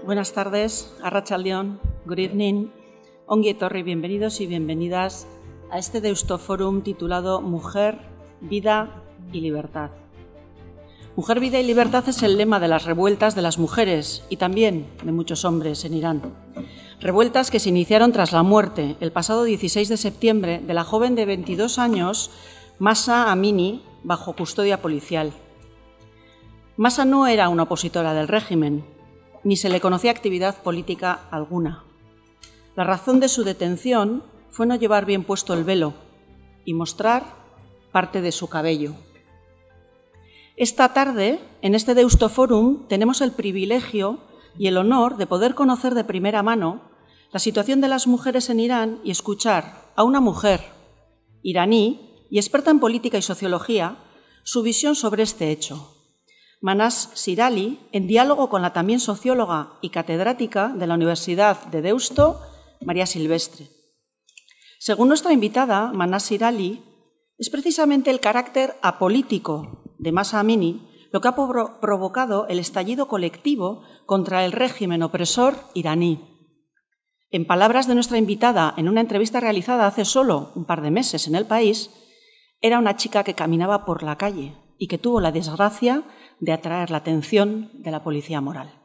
Buenas tardes, Arratsaldeon, good evening, ongi etorri, bienvenidos y bienvenidas a este Deustoforum titulado Mujer, Vida y Libertad. Mujer, Vida y Libertad es el lema de las revueltas de las mujeres y también de muchos hombres en Irán. Revueltas que se iniciaron tras la muerte, el pasado 16 de septiembre, de la joven de 22 años, Mahsa Amini, bajo custodia policial. Mahsa no era una opositora del régimen, ni se le conocía actividad política alguna. La razón de su detención fue no llevar bien puesto el velo y mostrar parte de su cabello. Esta tarde, en este Deustoforum, tenemos el privilegio y el honor de poder conocer de primera mano la situación de las mujeres en Irán y escuchar a una mujer iraní y experta en política y sociología su visión sobre este hecho. Manás Sirali, en diálogo con la también socióloga y catedrática de la Universidad de Deusto, María Silvestre. Según nuestra invitada, Manás Sirali, es precisamente el carácter apolítico de Mahsa Amini lo que ha provocado el estallido colectivo contra el régimen opresor iraní. En palabras de nuestra invitada, en una entrevista realizada hace solo un par de meses en El País, era una chica que caminaba por la calle y que tuvo la desgracia de atraer la atención de la policía moral.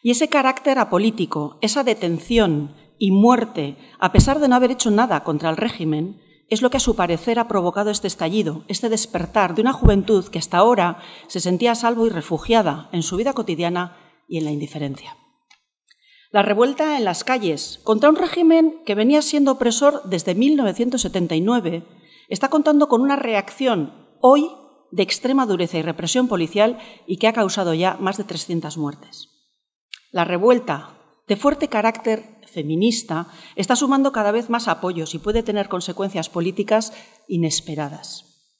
Y ese carácter apolítico, esa detención y muerte, a pesar de no haber hecho nada contra el régimen, es lo que a su parecer ha provocado este estallido, este despertar de una juventud que hasta ahora se sentía a salvo y refugiada en su vida cotidiana y en la indiferencia. La revuelta en las calles contra un régimen que venía siendo opresor desde 1979 está contando con una reacción hoy de extrema dureza y represión policial y que ha causado ya más de 300 muertes. La revuelta, de fuerte carácter feminista, está sumando cada vez más apoyos y puede tener consecuencias políticas inesperadas.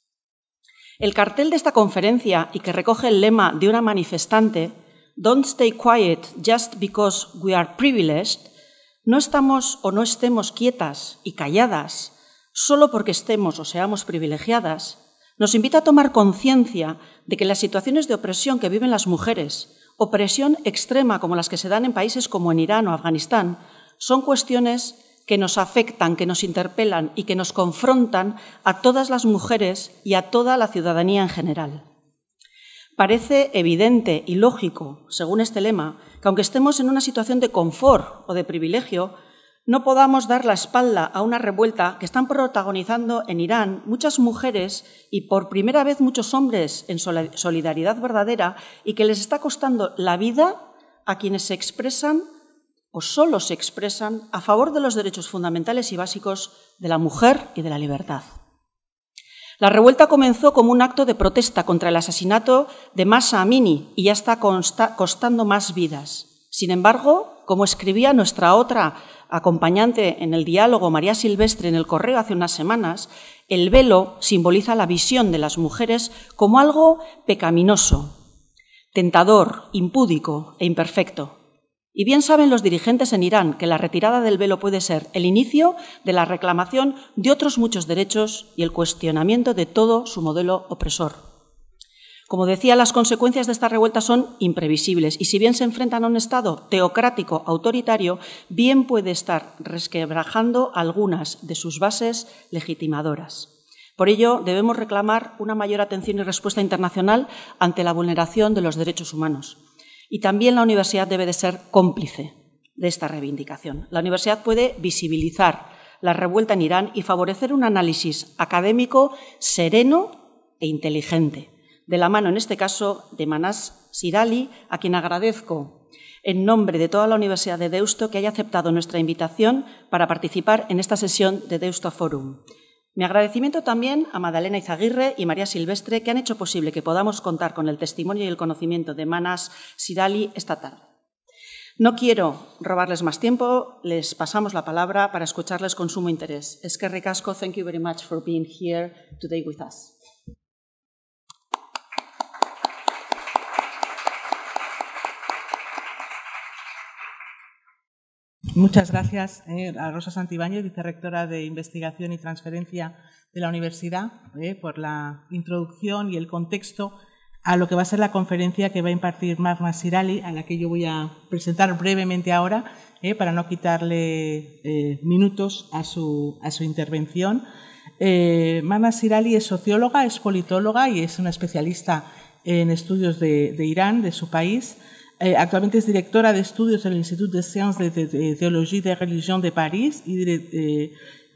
El cartel de esta conferencia, y que recoge el lema de una manifestante, "Don't stay quiet just because we are privileged", no estamos o no estemos quietas y calladas solo porque estemos o seamos privilegiadas, nos invita a tomar conciencia de que las situaciones de opresión que viven las mujeres, opresión extrema como las que se dan en países como en Irán o Afganistán, son cuestiones que nos afectan, que nos interpelan y que nos confrontan a todas las mujeres y a toda la ciudadanía en general. Parece evidente y lógico, según este lema, que aunque estemos en una situación de confort o de privilegio, no podamos dar la espalda a una revuelta que están protagonizando en Irán muchas mujeres y por primera vez muchos hombres en solidaridad verdadera y que les está costando la vida a quienes se expresan o solo se expresan a favor de los derechos fundamentales y básicos de la mujer y de la libertad. La revuelta comenzó como un acto de protesta contra el asesinato de Mahsa Amini y ya está costando más vidas. Sin embargo, como escribía nuestra otra acompañante en el diálogo, María Silvestre, en El Correo hace unas semanas, el velo simboliza la visión de las mujeres como algo pecaminoso, tentador, impúdico e imperfecto. Y bien saben los dirigentes en Irán que la retirada del velo puede ser el inicio de la reclamación de otros muchos derechos y el cuestionamiento de todo su modelo opresor. Como decía, las consecuencias de esta revuelta son imprevisibles y si bien se enfrentan a un Estado teocrático autoritario, bien puede estar resquebrajando algunas de sus bases legitimadoras. Por ello, debemos reclamar una mayor atención y respuesta internacional ante la vulneración de los derechos humanos. Y también la universidad debe de ser cómplice de esta reivindicación. La universidad puede visibilizar la revuelta en Irán y favorecer un análisis académico sereno e inteligente, de la mano, en este caso, de Manás Sirali, a quien agradezco en nombre de toda la Universidad de Deusto que haya aceptado nuestra invitación para participar en esta sesión de Deustoforum. Mi agradecimiento también a Madalena Izaguirre y María Silvestre, que han hecho posible que podamos contar con el testimonio y el conocimiento de Manás Sirali esta tarde. No quiero robarles más tiempo, les pasamos la palabra para escucharles con sumo interés. Eskerrik asko, thank you very much for being here today with us. Muchas gracias a Rosa Santibáñez, vicerrectora de Investigación y Transferencia de la Universidad, por la introducción y el contexto a lo que va a ser la conferencia que va a impartir Magda Sirali, a la que yo voy a presentar brevemente ahora, para no quitarle minutos a su intervención. Magda Sirali es socióloga, es politóloga y es una especialista en estudios de Irán, de su país. Actualmente es directora de estudios del Institut de Sciences de Théologie et de Religion de París y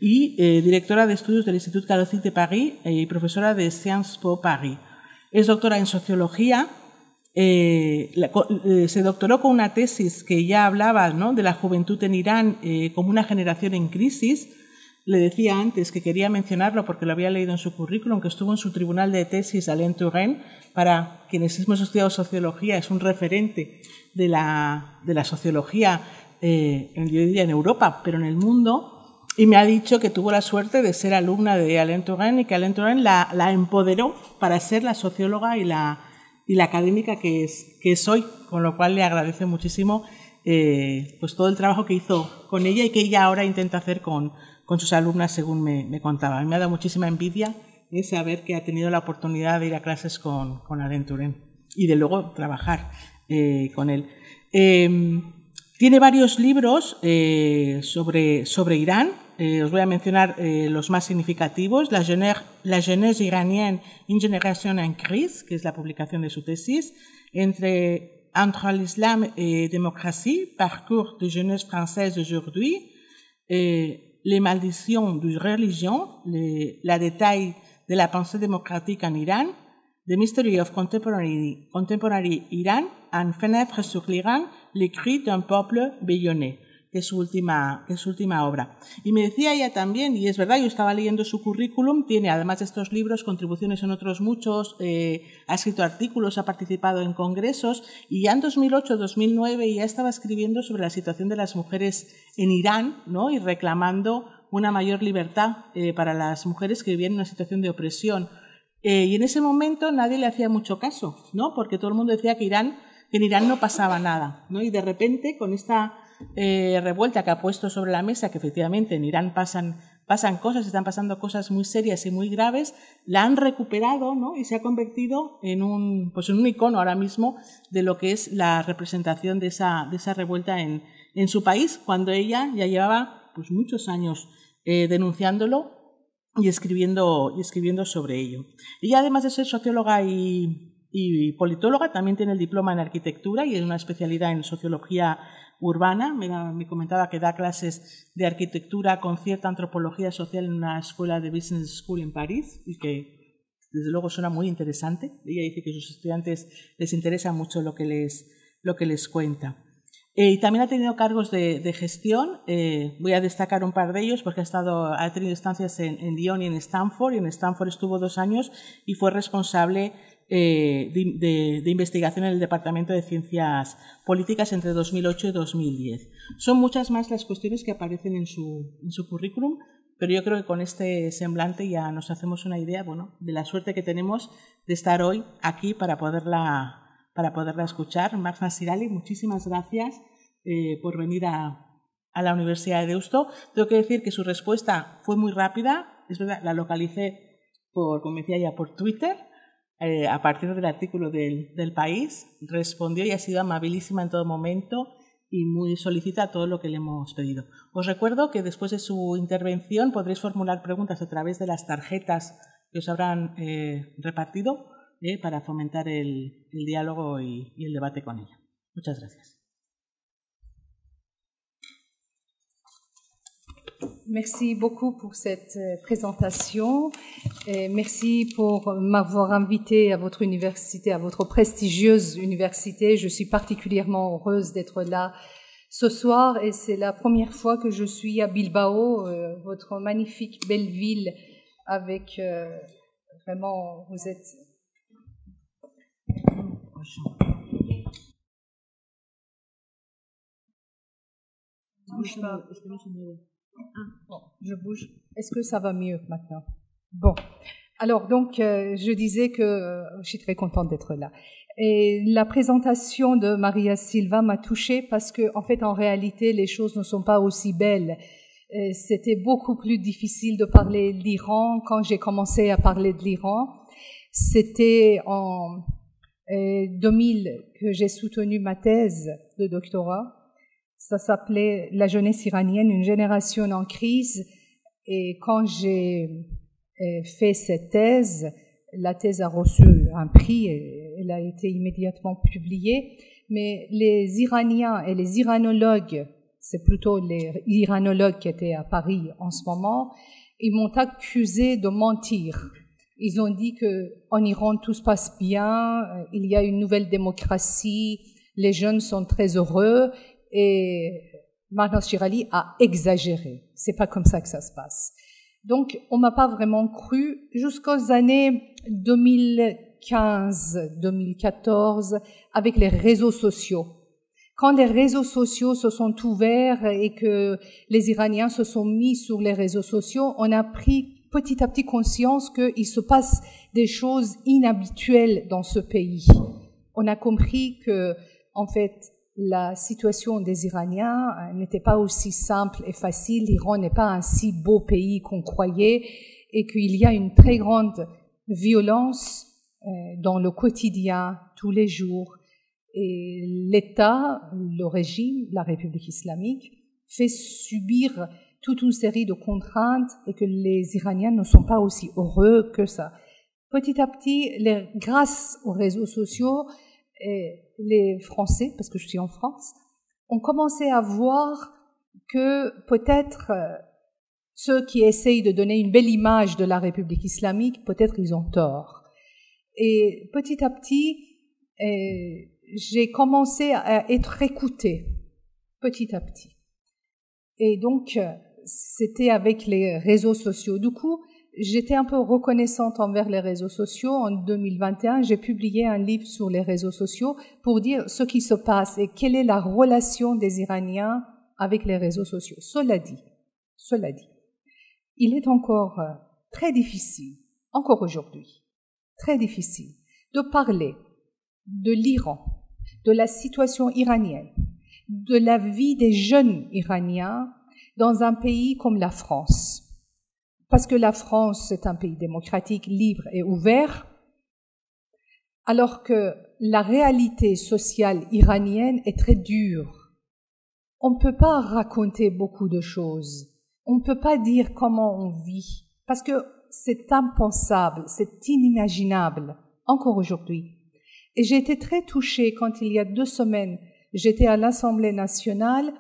directora de estudios del Institut Catholique de París y profesora de Sciences Po Paris. Es doctora en sociología, se doctoró con una tesis que ya hablaba, ¿no?, de la juventud en Irán como una generación en crisis. Le decía antes que quería mencionarlo porque lo había leído en su currículum, que estuvo en su tribunal de tesis Alain Touraine. Para quienes hemos estudiado sociología, es un referente de la sociología, yo diría en Europa, pero en el mundo. Y me ha dicho que tuvo la suerte de ser alumna de Alain Touraine y que Alain Touraine la empoderó para ser la socióloga y la académica que es hoy, con lo cual le agradece muchísimo pues todo el trabajo que hizo con ella y que ella ahora intenta hacer con sus alumnas, según me contaba. Me ha dado muchísima envidia saber que ha tenido la oportunidad de ir a clases con Alain Touraine y de luego trabajar con él. Tiene varios libros sobre Irán. Os voy a mencionar los más significativos. La jeunesse iranienne, une génération en crise, que es la publicación de su tesis, entre l'islam et démocratie, parcours de jeunesse française d'aujourd'hui, les malditions de religion, la détail de la pensée démocratique en Iran, The Mystery of Contemporary Iran and Fenêtre sur l'Iran, les cris d'un peuple bâillonné, que es su última obra. Y me decía ella también, y es verdad, yo estaba leyendo su currículum, tiene además de estos libros contribuciones en otros muchos, ha escrito artículos, ha participado en congresos, y ya en 2008-2009 ya estaba escribiendo sobre la situación de las mujeres en Irán, ¿no?, y reclamando una mayor libertad para las mujeres que vivían en una situación de opresión. Y en ese momento nadie le hacía mucho caso, ¿no?, porque todo el mundo decía que en Irán no pasaba nada, ¿no? Y de repente, con esta revuelta que ha puesto sobre la mesa, que efectivamente en Irán pasan cosas, están pasando cosas muy serias y muy graves, la han recuperado, ¿no?, y se ha convertido en un icono ahora mismo de lo que es la representación de esa revuelta en su país, cuando ella ya llevaba pues muchos años denunciándolo y escribiendo sobre ello. Ella, además de ser socióloga y politóloga, también tiene el diploma en arquitectura y una especialidad en sociología urbana. Me comentaba que da clases de arquitectura con cierta antropología social en una escuela de Business School en París y que desde luego suena muy interesante. Ella dice que a sus estudiantes les interesa mucho lo que les cuenta. Y también ha tenido cargos de gestión. Voy a destacar un par de ellos porque ha tenido estancias en Lyon y en Stanford. Y en Stanford estuvo 2 años y fue responsable de investigación en el Departamento de Ciencias Políticas entre 2008 y 2010. Son muchas más las cuestiones que aparecen en su currículum, pero yo creo que con este semblante ya nos hacemos una idea, bueno, de la suerte que tenemos de estar hoy aquí para poderla escuchar. Magda Sirali, muchísimas gracias por venir a la Universidad de Deusto. Tengo que decir que su respuesta fue muy rápida. Es verdad, la localicé, como decía ya, por Twitter. A partir del artículo del País, respondió y ha sido amabilísima en todo momento y muy solicita a todo lo que le hemos pedido. Os recuerdo que después de su intervención podréis formular preguntas a través de las tarjetas que os habrán repartido para fomentar el diálogo y el debate con ella. Muchas gracias. Merci beaucoup pour cette présentation. Merci pour m'avoir invité à votre université, à votre prestigieuse université. Je suis particulièrement heureuse d'être là ce soir et c'est la première fois que je suis à Bilbao, votre magnifique belle ville avec vraiment, vous êtes... Bouge pas. Bon, je bouge. Est-ce que ça va mieux maintenant? Bon. Alors, donc, je disais que je suis très contente d'être là. Et la présentation de Maria Silva m'a touchée parce que, en fait, en réalité, les choses ne sont pas aussi belles. C'était beaucoup plus difficile de parler de l'Iran quand j'ai commencé à parler de l'Iran. C'était 2000 que j'ai soutenu ma thèse de doctorat. Ça s'appelait La jeunesse iranienne, une génération en crise. Et quand j'ai fait cette thèse, la thèse a reçu un prix et elle a été immédiatement publiée. Mais les Iraniens et les iranologues, c'est plutôt les iranologues qui étaient à Paris en ce moment, ils m'ont accusé de mentir. Ils ont dit que en Iran tout se passe bien, il y a une nouvelle démocratie, les jeunes sont très heureux, et Mahnaz Shirali a exagéré. C'est pas comme ça que ça se passe. Donc on m'a pas vraiment cru jusqu'aux années 2015-2014 avec les réseaux sociaux. Quand les réseaux sociaux se sont ouverts et que les Iraniens se sont mis sur les réseaux sociaux, on a pris petit à petit conscience qu'il se passe des choses inhabituelles dans ce pays. On a compris que, en fait, la situation des Iraniens n'était pas aussi simple et facile. L'Iran n'est pas un si beau pays qu'on croyait et qu'il y a une très grande violence dans le quotidien, tous les jours. Et l'État, le régime, la République islamique, fait subir toute une série de contraintes et que les Iraniens ne sont pas aussi heureux que ça. Petit à petit, grâce aux réseaux sociaux, les Français, parce que je suis en France, ont commencé à voir que peut-être ceux qui essayent de donner une belle image de la République islamique, peut-être ils ont tort. Et petit à petit, j'ai commencé à être écoutée, petit à petit. Et donc, c'était avec les réseaux sociaux. Du coup, j'étais un peu reconnaissante envers les réseaux sociaux. En 2021, j'ai publié un livre sur les réseaux sociaux pour dire ce qui se passe et quelle est la relation des Iraniens avec les réseaux sociaux. Cela dit, il est encore très difficile, encore aujourd'hui, très difficile de parler de l'Iran, de la situation iranienne, de la vie des jeunes Iraniens dans un pays comme la France. Parce que la France, c'est un pays démocratique, libre et ouvert, alors que la réalité sociale iranienne est très dure. On ne peut pas raconter beaucoup de choses. On ne peut pas dire comment on vit, parce que c'est impensable, c'est inimaginable, encore aujourd'hui. Et j'ai été très touchée quand il y a 2 semaines, j'étais à l'Assemblée nationale,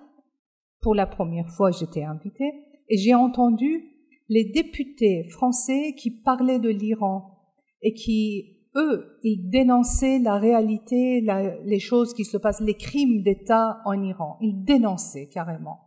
pour la première fois j'étais invitée, et j'ai entendu les députés français qui parlaient de l'Iran et qui, eux, ils dénonçaient la réalité, les choses qui se passent, les crimes d'État en Iran. Ils dénonçaient carrément.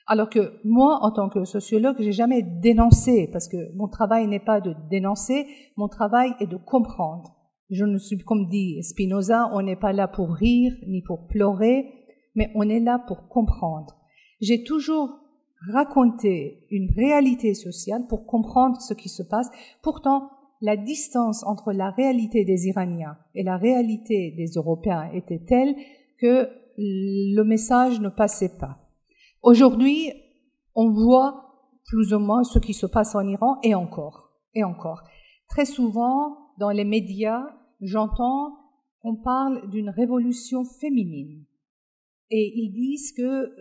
Alors que moi, en tant que sociologue, j'ai jamais dénoncé, parce que mon travail n'est pas de dénoncer, mon travail est de comprendre. Je ne suis, comme dit Spinoza, on n'est pas là pour rire ni pour pleurer, mais on est là pour comprendre. J'ai toujours raconté une réalité sociale pour comprendre ce qui se passe. Pourtant, la distance entre la réalité des Iraniens et la réalité des Européens était telle que le message ne passait pas. Aujourd'hui, on voit plus ou moins ce qui se passe en Iran et encore. Très souvent, dans les médias, j'entends qu'on parle d'une révolution féminine. Et ils disent que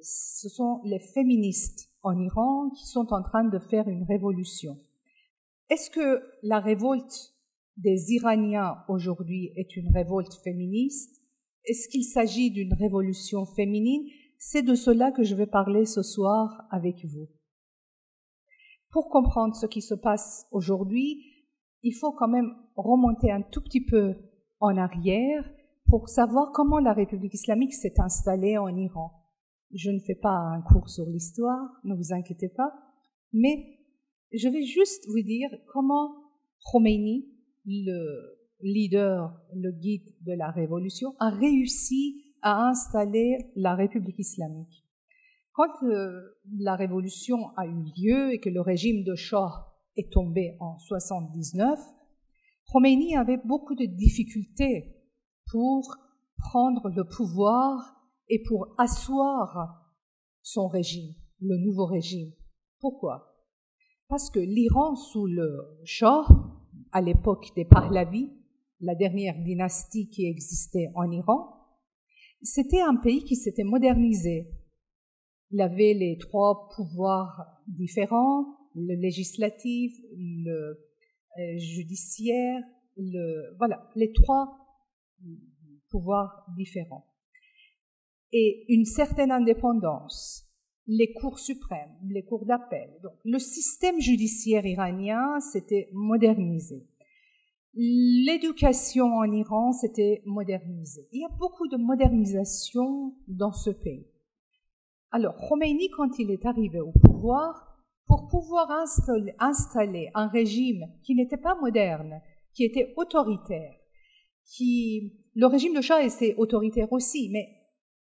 ce sont les féministes en Iran qui sont en train de faire une révolution. Est-ce que la révolte des Iraniens aujourd'hui est une révolte féministe? Est-ce qu'il s'agit d'une révolution féminine? C'est de cela que je vais parler ce soir avec vous. Pour comprendre ce qui se passe aujourd'hui, il faut quand même remonter un tout petit peu en arrière pour savoir comment la République islamique s'est installée en Iran. Je ne fais pas un cours sur l'histoire, ne vous inquiétez pas, mais je vais juste vous dire comment Khomeini, le leader, le guide de la révolution, a réussi à installer la République islamique. Quand la révolution a eu lieu et que le régime de Shah est tombé en 79, Khomeini avait beaucoup de difficultés pour prendre le pouvoir et pour asseoir son régime, le nouveau régime. Pourquoi? Parce que l'Iran sous le Shah, à l'époque des Pahlavis, la dernière dynastie qui existait en Iran, c'était un pays qui s'était modernisé. Il avait les 3 pouvoirs différents, le législatif, le judiciaire, voilà, les 3 pouvoirs différents. Et une certaine indépendance, les cours suprêmes, les cours d'appel. Donc, le système judiciaire iranien s'était modernisé. L'éducation en Iran s'était modernisée. Il y a beaucoup de modernisation dans ce pays. Alors, Khomeini, quand il est arrivé au pouvoir, pour pouvoir installer un régime qui n'était pas moderne, qui était autoritaire, le régime de Shah était autoritaire aussi, mais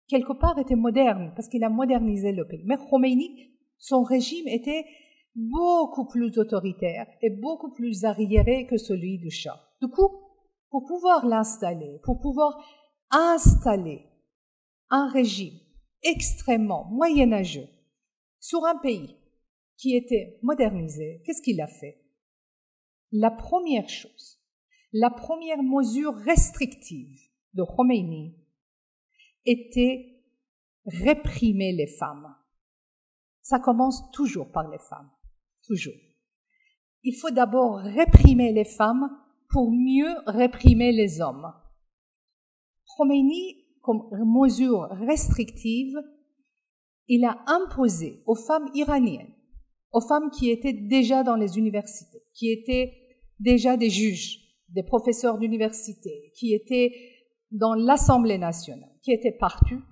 quelque part était moderne, parce qu'il a modernisé le pays. Mais Khomeini, son régime était beaucoup plus autoritaire et beaucoup plus arriéré que celui du Shah. Du coup, pour pouvoir l'installer, pour pouvoir installer un régime extrêmement moyenâgeux sur un pays qui était modernisé, qu'est-ce qu'il a fait? La première chose, la première mesure restrictive de Khomeini était réprimer les femmes. Ça commence toujours par les femmes, toujours. Il faut d'abord réprimer les femmes pour mieux réprimer les hommes. Khomeini, comme mesure restrictive, il a imposé aux femmes iraniennes, aux femmes qui étaient déjà dans les universités, qui étaient déjà des juges, des professeurs d'université, qui étaient dans l'Assemblée nationale, qui étaient partout,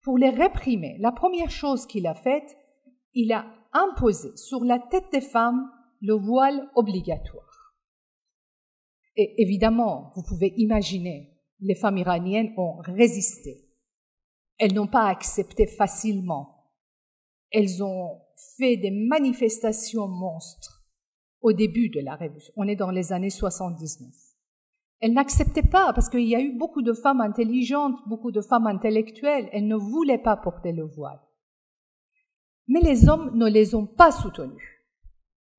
pour les réprimer. La première chose qu'il a faite, il a imposé sur la tête des femmes le voile obligatoire. Et évidemment, vous pouvez imaginer, les femmes iraniennes ont résisté. Elles n'ont pas accepté facilement. Elles ont fait des manifestations monstres au début de la révolution. On est dans les années 79. Elles n'acceptaient pas, parce qu'il y a eu beaucoup de femmes intelligentes, beaucoup de femmes intellectuelles. Elles ne voulaient pas porter le voile. Mais les hommes ne les ont pas soutenues.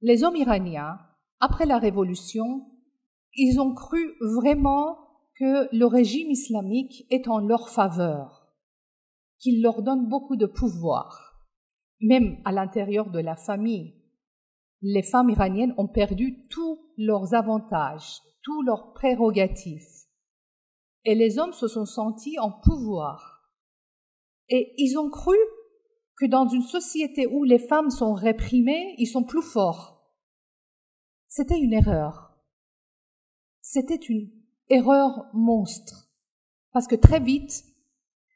Les hommes iraniens, après la révolution, ils ont cru vraiment que le régime islamique est en leur faveur, qu'il leur donne beaucoup de pouvoir. Même à l'intérieur de la famille, les femmes iraniennes ont perdu tous leurs avantages, tous leurs prérogatives. Et les hommes se sont sentis en pouvoir. Et ils ont cru que dans une société où les femmes sont réprimées, ils sont plus forts. C'était une erreur. C'était une erreur monstre. Parce que très vite,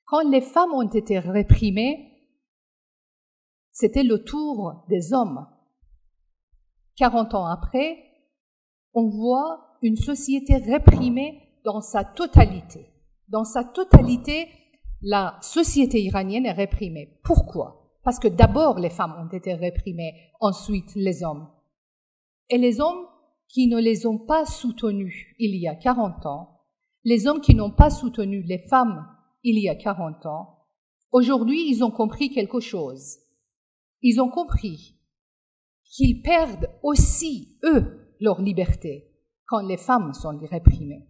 quand les femmes ont été réprimées, c'était le tour des hommes. 40 ans après, on voit une société réprimée dans sa totalité. Dans sa totalité, la société iranienne est réprimée. Pourquoi? Parce que d'abord les femmes ont été réprimées, ensuite les hommes. Et les hommes qui ne les ont pas soutenues il y a 40 ans, les hommes qui n'ont pas soutenu les femmes il y a 40 ans, aujourd'hui ils ont compris quelque chose. Ils ont compris qu'ils perdent aussi, eux, leur liberté quand les femmes sont réprimées.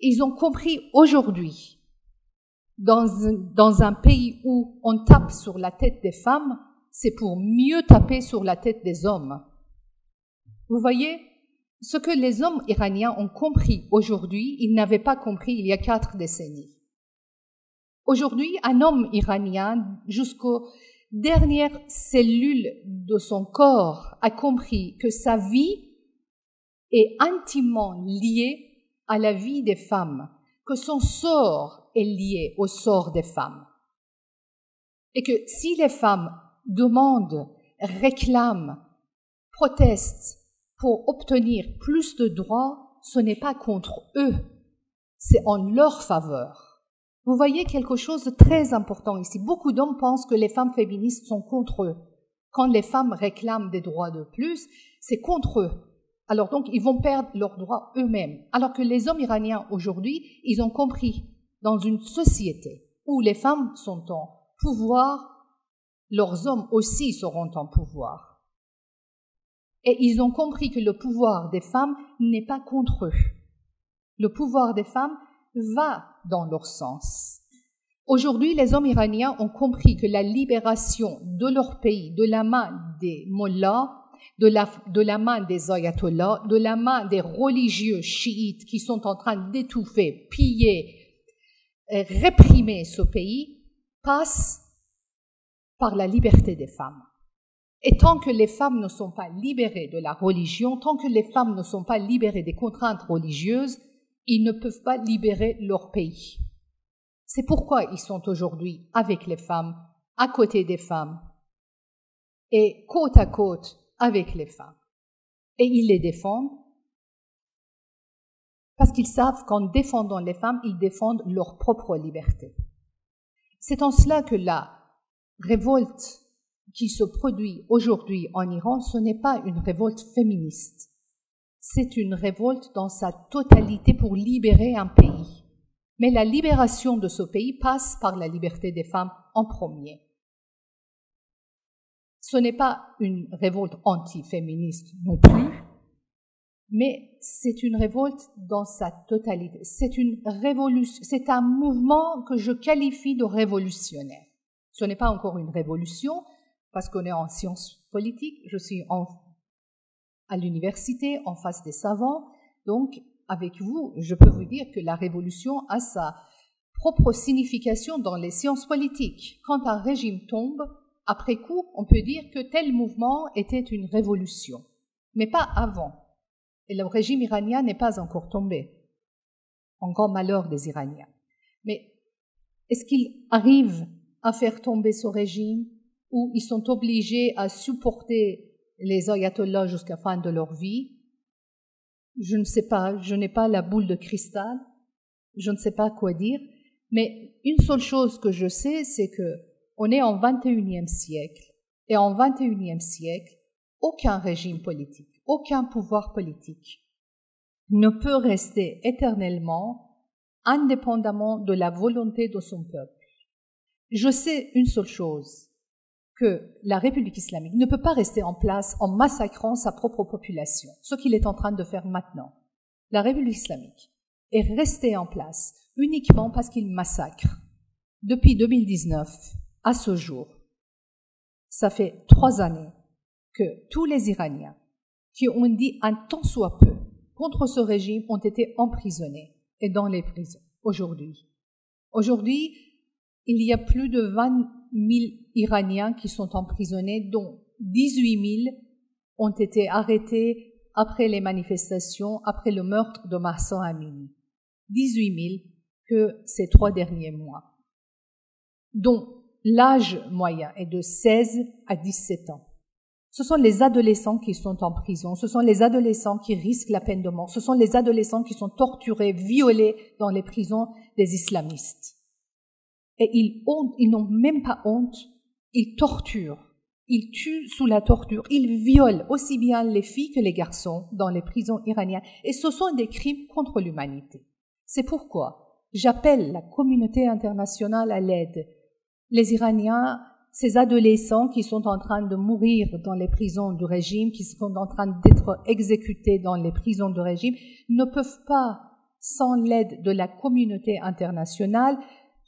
Ils ont compris aujourd'hui, dans un pays où on tape sur la tête des femmes, c'est pour mieux taper sur la tête des hommes. Vous voyez, ce que les hommes iraniens ont compris aujourd'hui, ils n'avaient pas compris il y a 4 décennies. Aujourd'hui, un homme iranien, jusqu'aux dernières cellules de son corps, a compris que sa vie est intimement liée à la vie des femmes, que son sort est lié au sort des femmes. Et que si les femmes demandent, réclament, protestent pour obtenir plus de droits, ce n'est pas contre eux, c'est en leur faveur. Vous voyez quelque chose de très important ici. Beaucoup d'hommes pensent que les femmes féministes sont contre eux. Quand les femmes réclament des droits de plus, c'est contre eux. Alors donc, ils vont perdre leurs droits eux-mêmes. Alors que les hommes iraniens aujourd'hui, ils ont compris, dans une société où les femmes sont en pouvoir, leurs hommes aussi seront en pouvoir. Et ils ont compris que le pouvoir des femmes n'est pas contre eux. le pouvoir des femmes va dans leur sens. Aujourd'hui, les hommes iraniens ont compris que la libération de leur pays, de la main des mollahs, de la main des ayatollahs, de la main des religieux chiites qui sont en train d'étouffer, piller, réprimer ce pays, passe par la liberté des femmes. Et tant que les femmes ne sont pas libérées de la religion, tant que les femmes ne sont pas libérées des contraintes religieuses, ils ne peuvent pas libérer leur pays. C'est pourquoi ils sont aujourd'hui avec les femmes, à côté des femmes, et côte à côte avec les femmes. Et ils les défendent parce qu'ils savent qu'en défendant les femmes, ils défendent leur propre liberté. C'est en cela que la révolte qui se produit aujourd'hui en Iran, ce n'est pas une révolte féministe. C'est une révolte dans sa totalité pour libérer un pays. Mais la libération de ce pays passe par la liberté des femmes en premier. Ce n'est pas une révolte anti-féministe non plus, mais c'est une révolte dans sa totalité. C'est une révolution, c'est un mouvement que je qualifie de révolutionnaire. Ce n'est pas encore une révolution, parce qu'on est en sciences politiques, je suis à l'université, en face des savants, donc avec vous, je peux vous dire que la révolution a sa propre signification dans les sciences politiques. Quand un régime tombe, après coup, on peut dire que tel mouvement était une révolution, mais pas avant. Et le régime iranien n'est pas encore tombé, en grand malheur des Iraniens. Mais est-ce qu'ils arrivent à faire tomber ce régime ou ils sont obligés à supporter les ayatollahs jusqu'à la fin de leur vie? Je ne sais pas, je n'ai pas la boule de cristal, je ne sais pas quoi dire, mais une seule chose que je sais, c'est que on est en 21e siècle, et en 21e siècle, aucun régime politique, aucun pouvoir politique ne peut rester éternellement indépendamment de la volonté de son peuple. Je sais une seule chose, que la République islamique ne peut pas rester en place en massacrant sa propre population, ce qu'il est en train de faire maintenant. La République islamique est restée en place uniquement parce qu'il massacre. Depuis 2019 à ce jour, ça fait 3 années que tous les Iraniens qui ont dit un tant soit peu contre ce régime ont été emprisonnés et dans les prisons aujourd'hui. Aujourd'hui, il y a plus de 20 000 Iraniens qui sont emprisonnés, dont 18 000 ont été arrêtés après les manifestations, après le meurtre de Mahsa Amini. 18 000 que ces 3 derniers mois, dont l'âge moyen est de 16 à 17 ans. Ce sont les adolescents qui sont en prison, ce sont les adolescents qui risquent la peine de mort, ce sont les adolescents qui sont torturés, violés dans les prisons des islamistes. Et ils n'ont même pas honte, ils torturent, ils tuent sous la torture, ils violent aussi bien les filles que les garçons dans les prisons iraniennes. Et ce sont des crimes contre l'humanité. C'est pourquoi j'appelle la communauté internationale à l'aide. Les Iraniens, ces adolescents qui sont en train de mourir dans les prisons du régime, qui sont en train d'être exécutés dans les prisons du régime, ne peuvent pas, sans l'aide de la communauté internationale,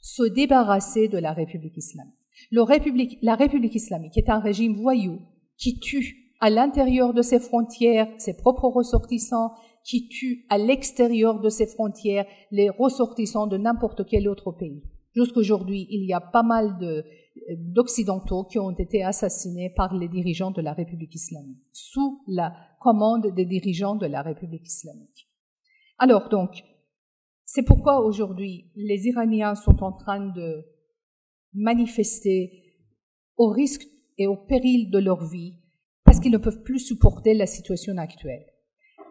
se débarrasser de la République islamique. La République islamique est un régime voyou qui tue à l'intérieur de ses frontières ses propres ressortissants, qui tue à l'extérieur de ses frontières les ressortissants de n'importe quel autre pays. Jusqu'aujourd'hui, il y a pas mal d'Occidentaux qui ont été assassinés par les dirigeants de la République islamique, sous la commande des dirigeants de la République islamique. Alors donc, c'est pourquoi aujourd'hui, les Iraniens sont en train de manifester au risque et au péril de leur vie parce qu'ils ne peuvent plus supporter la situation actuelle.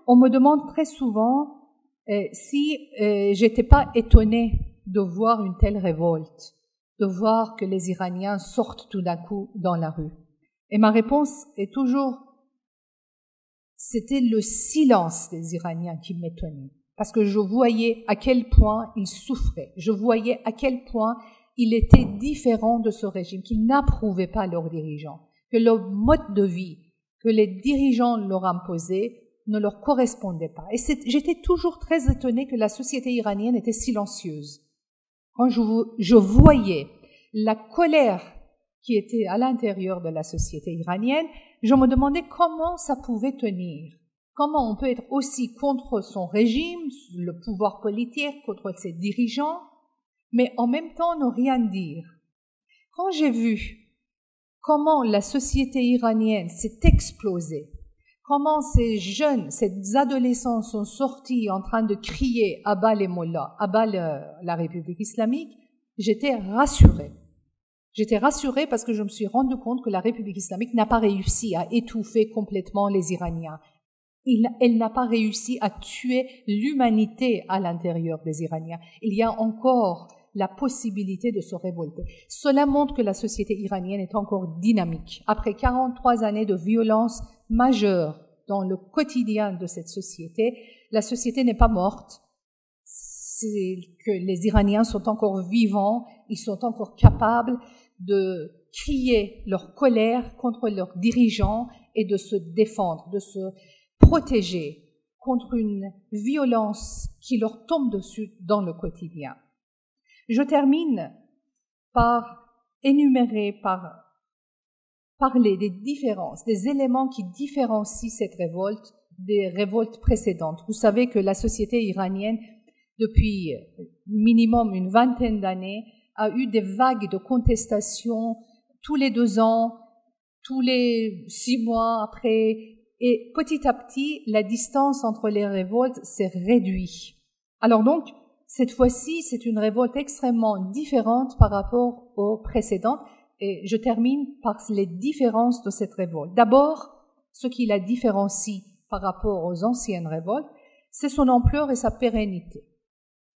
On me demande très souvent si j'étais pas étonnée de voir une telle révolte, de voir que les Iraniens sortent tout d'un coup dans la rue. Et ma réponse est toujours, c'était le silence des Iraniens qui m'étonnait. Parce que je voyais à quel point ils souffraient, je voyais à quel point il était différent de ce régime, qu'ils n'approuvaient pas leurs dirigeants, que le mode de vie que les dirigeants leur imposaient ne leur correspondait pas. Et j'étais toujours très étonnée que la société iranienne était silencieuse. Quand je voyais la colère qui était à l'intérieur de la société iranienne, je me demandais comment ça pouvait tenir. Comment on peut être aussi contre son régime, le pouvoir politique, contre ses dirigeants, mais en même temps ne rien dire. Quand j'ai vu comment la société iranienne s'est explosée, comment ces jeunes, ces adolescents sont sortis en train de crier « Abat les mollahs, abat la République islamique », j'étais rassurée. J'étais rassurée parce que je me suis rendu compte que la République islamique n'a pas réussi à étouffer complètement les Iraniens. Elle n'a pas réussi à tuer l'humanité à l'intérieur des Iraniens. Il y a encore la possibilité de se révolter. Cela montre que la société iranienne est encore dynamique. Après 43 années de violence majeure dans le quotidien de cette société, la société n'est pas morte. C'est que les Iraniens sont encore vivants, ils sont encore capables de crier leur colère contre leurs dirigeants et de se défendre, de se protéger contre une violence qui leur tombe dessus dans le quotidien. Je termine par énumérer, par parler des différences, des éléments qui différencient cette révolte des révoltes précédentes. Vous savez que la société iranienne, depuis minimum une vingtaine d'années, a eu des vagues de contestation tous les 2 ans, tous les 6 mois après, et petit à petit, la distance entre les révoltes s'est réduite. Alors donc, cette fois-ci, c'est une révolte extrêmement différente par rapport aux précédentes, et je termine par les différences de cette révolte. D'abord, ce qui la différencie par rapport aux anciennes révoltes, c'est son ampleur et sa pérennité.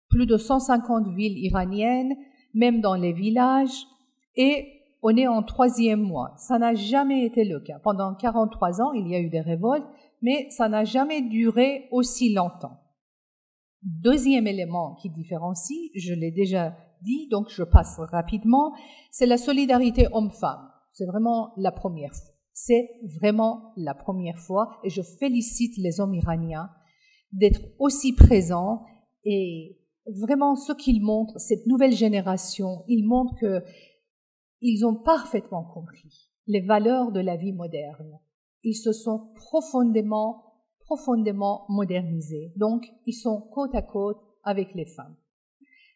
Plus de 150 villes iraniennes, même dans les villages, et on est en 3e mois. Ça n'a jamais été le cas. Pendant 43 ans, il y a eu des révoltes, mais ça n'a jamais duré aussi longtemps. Deuxième élément qui différencie, je l'ai déjà dit, donc je passe rapidement, c'est la solidarité homme-femme. C'est vraiment la première fois. C'est vraiment la première fois, et je félicite les hommes iraniens d'être aussi présents, et vraiment ce qu'ils montrent, cette nouvelle génération, ils montrent qu'ils ont parfaitement compris les valeurs de la vie moderne. Ils se sont profondément modernisés. Donc, ils sont côte à côte avec les femmes.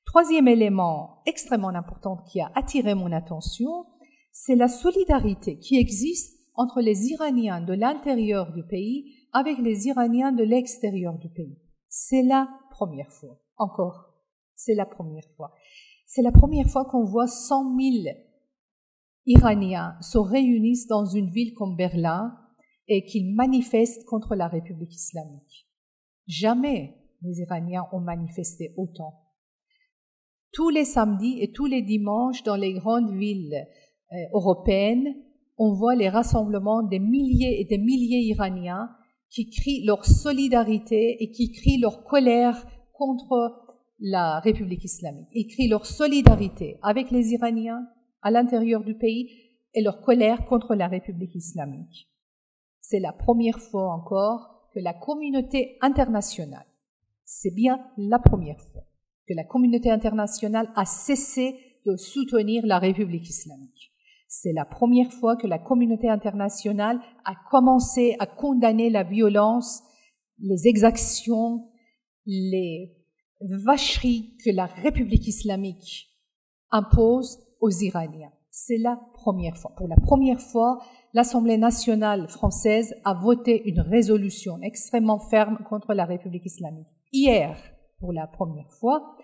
Troisième élément extrêmement important qui a attiré mon attention, c'est la solidarité qui existe entre les Iraniens de l'intérieur du pays avec les Iraniens de l'extérieur du pays. C'est la première fois. Encore, c'est la première fois. C'est la première fois qu'on voit 100 000 Iraniens se réunissent dans une ville comme Berlin et qu'ils manifestent contre la République islamique. Jamais les Iraniens ont manifesté autant. Tous les samedis et tous les dimanches dans les grandes villes européennes, on voit les rassemblements des milliers et des milliers d'Iraniens qui crient leur solidarité et qui crient leur colère contre la République islamique. Ils crient leur solidarité avec les Iraniens à l'intérieur du pays et leur colère contre la République islamique. C'est la première fois encore que la communauté internationale, c'est bien la première fois, que la communauté internationale a cessé de soutenir la République islamique. C'est la première fois que la communauté internationale a commencé à condamner la violence, les exactions, les vacheries que la République islamique impose aux Iraniens. C'est la première fois. Pour la première fois, l'Assemblée nationale française a voté une résolution extrêmement ferme contre la République islamique. Hier, pour la première fois,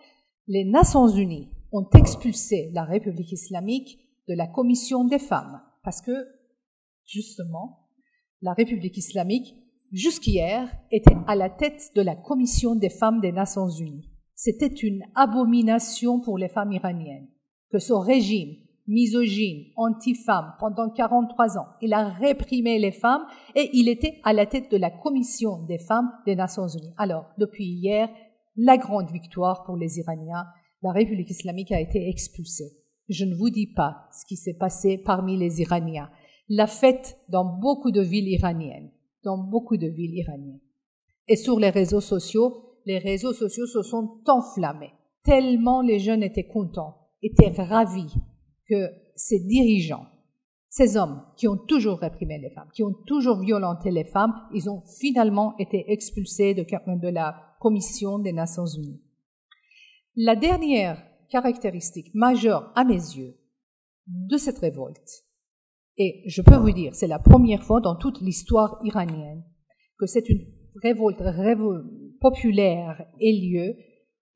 les Nations unies ont expulsé la République islamique de la Commission des femmes, parce que, justement, la République islamique, jusqu'hier, était à la tête de la Commission des femmes des Nations unies. C'était une abomination pour les femmes iraniennes, que ce régime misogyne, anti-femme, pendant 43 ans, il a réprimé les femmes et il était à la tête de la Commission des femmes des Nations unies. Alors, depuis hier, la grande victoire pour les Iraniens, la République islamique a été expulsée. Je ne vous dis pas ce qui s'est passé parmi les Iraniens. La fête dans beaucoup de villes iraniennes, Et sur les réseaux sociaux se sont enflammés. Tellement les jeunes étaient contents, étaient ravis que ces dirigeants, ces hommes qui ont toujours réprimé les femmes, qui ont toujours violenté les femmes, ils ont finalement été expulsés de la Commission des Nations Unies. La dernière caractéristique majeure à mes yeux de cette révolte, et je peux vous dire, c'est la première fois dans toute l'histoire iranienne que c'est une révolte populaire ait lieu,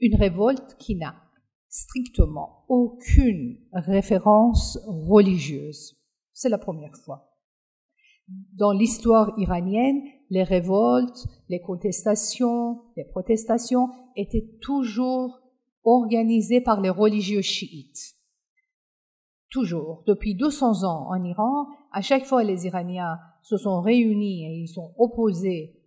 une révolte qui n'a strictement aucune référence religieuse. C'est la première fois. Dans l'histoire iranienne, les révoltes, les contestations, les protestations étaient toujours organisées par les religieux chiites. Toujours. Depuis 200 ans en Iran, à chaque fois les Iraniens se sont réunis et ils sont opposés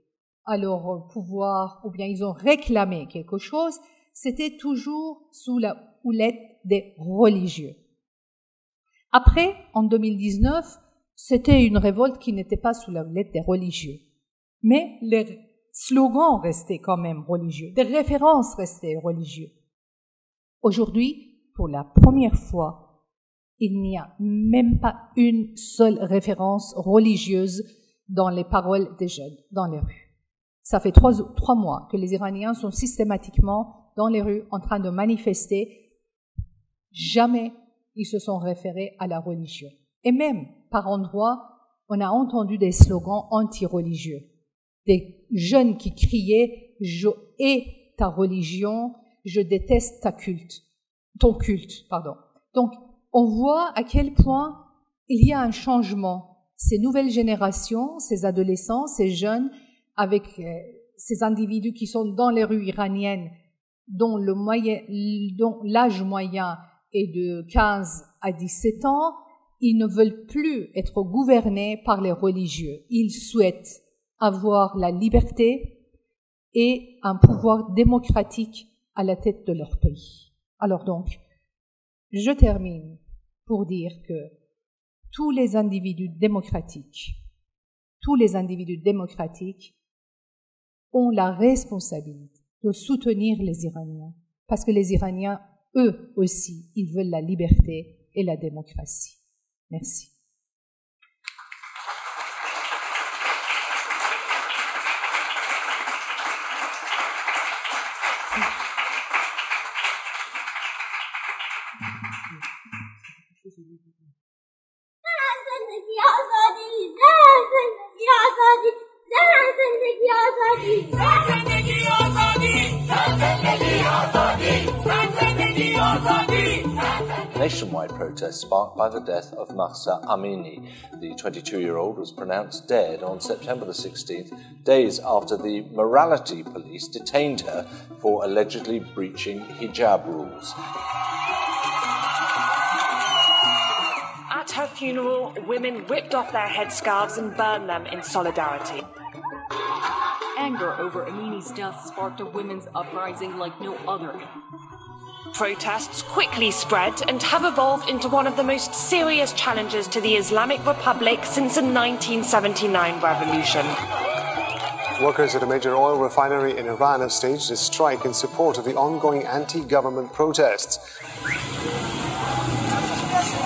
à leur pouvoir ou bien ils ont réclamé quelque chose, c'était toujours sous la houlette des religieux. Après, en 2019, c'était une révolte qui n'était pas sous la houlette des religieux. Mais les slogans restaient quand même religieux, des références restaient religieux. Aujourd'hui, pour la première fois, il n'y a même pas une seule référence religieuse dans les paroles des jeunes, dans les rues. Ça fait 3 mois que les Iraniens sont systématiquement dans les rues en train de manifester. Jamais ils se sont référés à la religion. Et même, par endroits, on a entendu des slogans anti-religieux. Des jeunes qui criaient « Je hais ta religion, je déteste ton culte. » Donc, on voit à quel point il y a un changement. Ces nouvelles générations, ces adolescents, ces jeunes, avec ces individus qui sont dans les rues iraniennes, dont l'âge moyen est de 15 à 17 ans, ils ne veulent plus être gouvernés par les religieux. Ils souhaitent avoir la liberté et un pouvoir démocratique à la tête de leur pays. Alors donc, je termine pour dire que tous les individus démocratiques ont la responsabilité de soutenir les Iraniens, parce que les Iraniens, eux aussi, ils veulent la liberté et la démocratie. Merci. Nationwide protests sparked by the death of Mahsa Amini. The 22-year-old was pronounced dead on September the 16th, days after the morality police detained her for allegedly breaching hijab rules. At her funeral, women whipped off their headscarves and burned them in solidarity. Anger over Amini's death sparked a women's uprising like no other. Protests quickly spread and have evolved into one of the most serious challenges to the Islamic Republic since the 1979 revolution. Workers at a major oil refinery in Iran have staged a strike in support of the ongoing anti-government protests.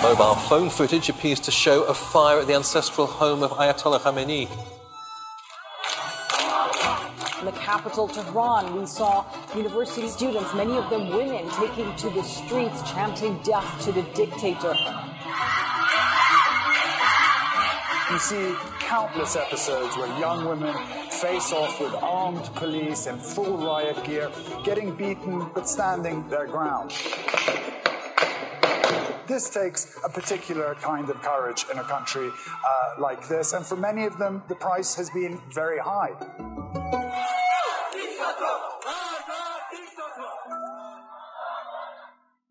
Mobile phone footage appears to show a fire at the ancestral home of Ayatollah Khamenei. In the capital, Tehran, we saw university students, many of them women, taking to the streets, chanting death to the dictator. You see countless episodes where young women face off with armed police in full riot gear, getting beaten but standing their ground. This takes a particular kind of courage in a country like this, and for many of them, the price has been very high.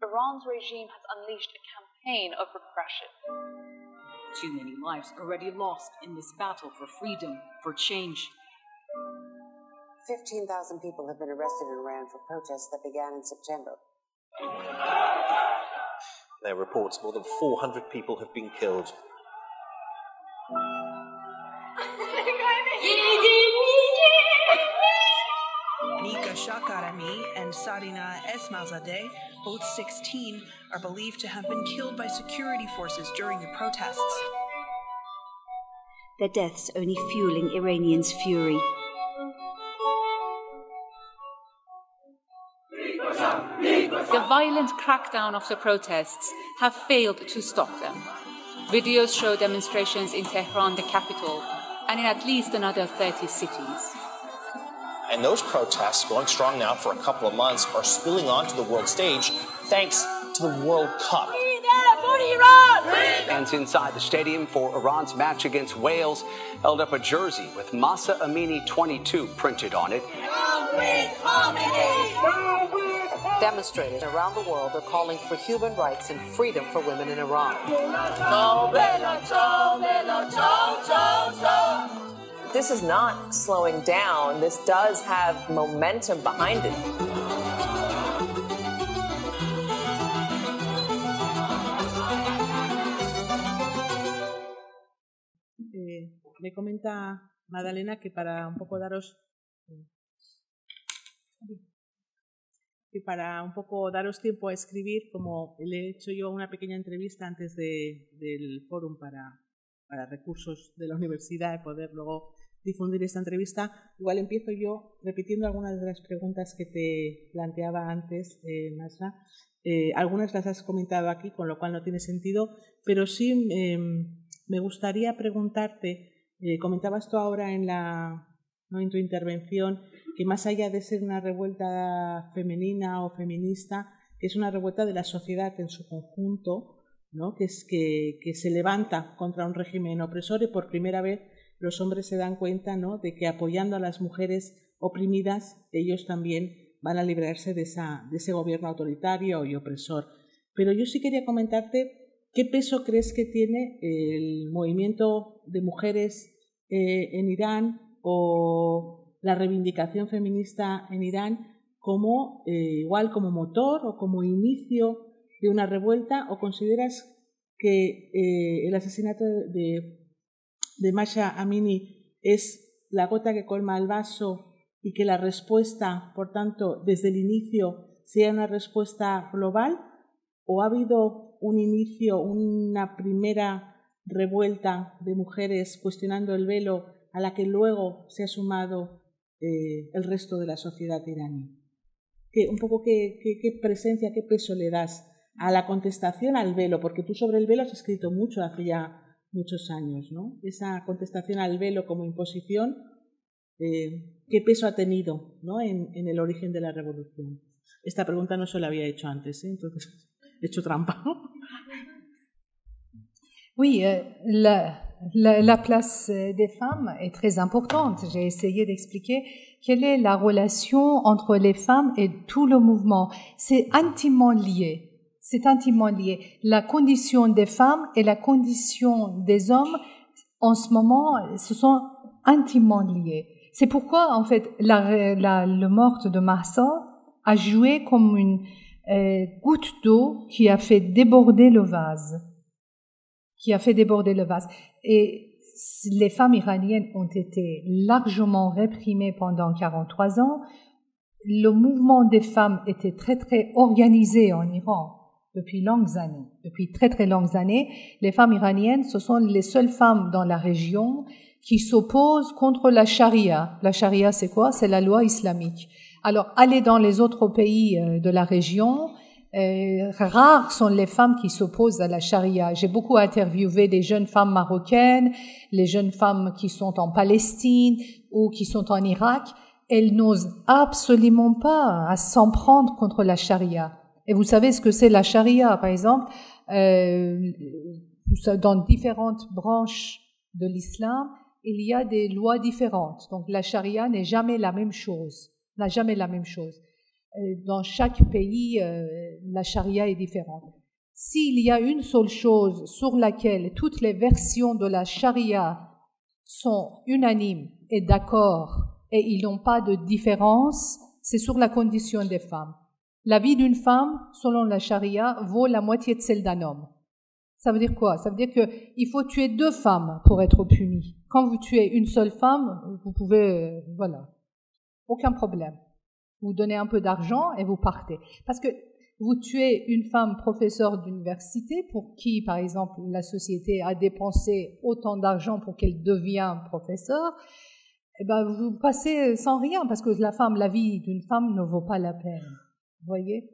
Iran's regime has unleashed a campaign of repression. Too many lives already lost in this battle for freedom, for change. 15,000 people have been arrested in Iran for protests that began in September. There are reports more than 400 people have been killed. Sarina Esmailzadeh, both 16, are believed to have been killed by security forces during the protests. Their deaths only fueling Iranians' fury. The violent crackdown of the protests have failed to stop them. Videos show demonstrations in Tehran, the capital, and in at least another 30 cities. And those protests, going strong now for a couple of months, are spilling onto the world stage thanks to the World Cup. Fans inside the stadium for Iran's match against Wales held up a jersey with Mahsa Amini 22 printed on it. Demonstrators around the world are calling for human rights and freedom for women in Iran. This is not slowing down. This does have momentum behind it. Me comenta Madalena que para un poco daros tiempo a escribir, como le he hecho yo una pequeña entrevista antes del fórum para recursos de la universidad y poder luego difundir esta entrevista, igual empiezo yo repitiendo algunas de las preguntas que te planteaba antes, Masra. Algunas las has comentado aquí, con lo cual no tiene sentido, pero sí me gustaría preguntarte, comentabas tú ahora en tu intervención, que más allá de ser una revuelta femenina o feminista, que es una revuelta de la sociedad en su conjunto, ¿no? que se levanta contra un régimen opresor, y por primera vez los hombres se dan cuenta, ¿no?, de que apoyando a las mujeres oprimidas, ellos también van a librarse de ese gobierno autoritario y opresor. Pero yo sí quería comentarte qué peso crees que tiene el movimiento de mujeres en Irán o la reivindicación feminista en Irán como igual como motor o como inicio de una revuelta, o consideras que el asesinato de Mahsa Amini es la gota que colma el vaso y que la respuesta, por tanto, desde el inicio sea una respuesta global, o ha habido un inicio, una primera revuelta de mujeres cuestionando el velo a la que luego se ha sumado el resto de la sociedad iraní? Un poco qué presencia, qué peso le das a la contestación al velo, porque tú sobre el velo has escrito mucho hace ya muchos años, ¿no? Esa contestación al velo como imposición, ¿qué peso ha tenido, ¿no?, en el origen de la revolución? Esta pregunta no se la había hecho antes, entonces he hecho trampa. Oui, la place des femmes est très importante. J'ai essayé d'expliquer quelle est la relation entre les femmes et tout le mouvement. C'est intimement lié. C'est intimement lié. La condition des femmes et la condition des hommes, en ce moment, se sont intimement liés. C'est pourquoi, en fait, le meurtre de Mahsa a joué comme une goutte d'eau qui a fait déborder le vase. Et les femmes iraniennes ont été largement réprimées pendant 43 ans. Le mouvement des femmes était très, très organisé en Iran depuis longues années. Depuis très, très longues années, les femmes iraniennes, ce sont les seules femmes dans la région qui s'opposent contre la charia. La charia, c'est quoi? C'est la loi islamique. Alors, allez dans les autres pays de la région, rares sont les femmes qui s'opposent à la charia. J'ai beaucoup interviewé des jeunes femmes marocaines, les jeunes femmes qui sont en Palestine ou qui sont en Irak. Elles n'osent absolument pas à s'en prendre contre la charia. Et vous savez ce que c'est la charia, par exemple, dans différentes branches de l'islam, il y a des lois différentes. Donc la charia n'est jamais la même chose, n'a jamais la même chose. Dans chaque pays, la charia est différente. S'il y a une seule chose sur laquelle toutes les versions de la charia sont unanimes et d'accord et ils n'ont pas de différence, c'est sur la condition des femmes. La vie d'une femme, selon la charia, vaut la moitié de celle d'un homme. Ça veut dire quoi? Ça veut dire qu'il faut tuer 2 femmes pour être puni. Quand vous tuez une seule femme, vous pouvez, voilà, aucun problème. Vous donnez un peu d'argent et vous partez. Parce que vous tuez une femme professeure d'université pour qui, par exemple, la société a dépensé autant d'argent pour qu'elle devienne professeure, eh ben, vous passez sans rien parce que la vie d'une femme ne vaut pas la peine. Vous voyez?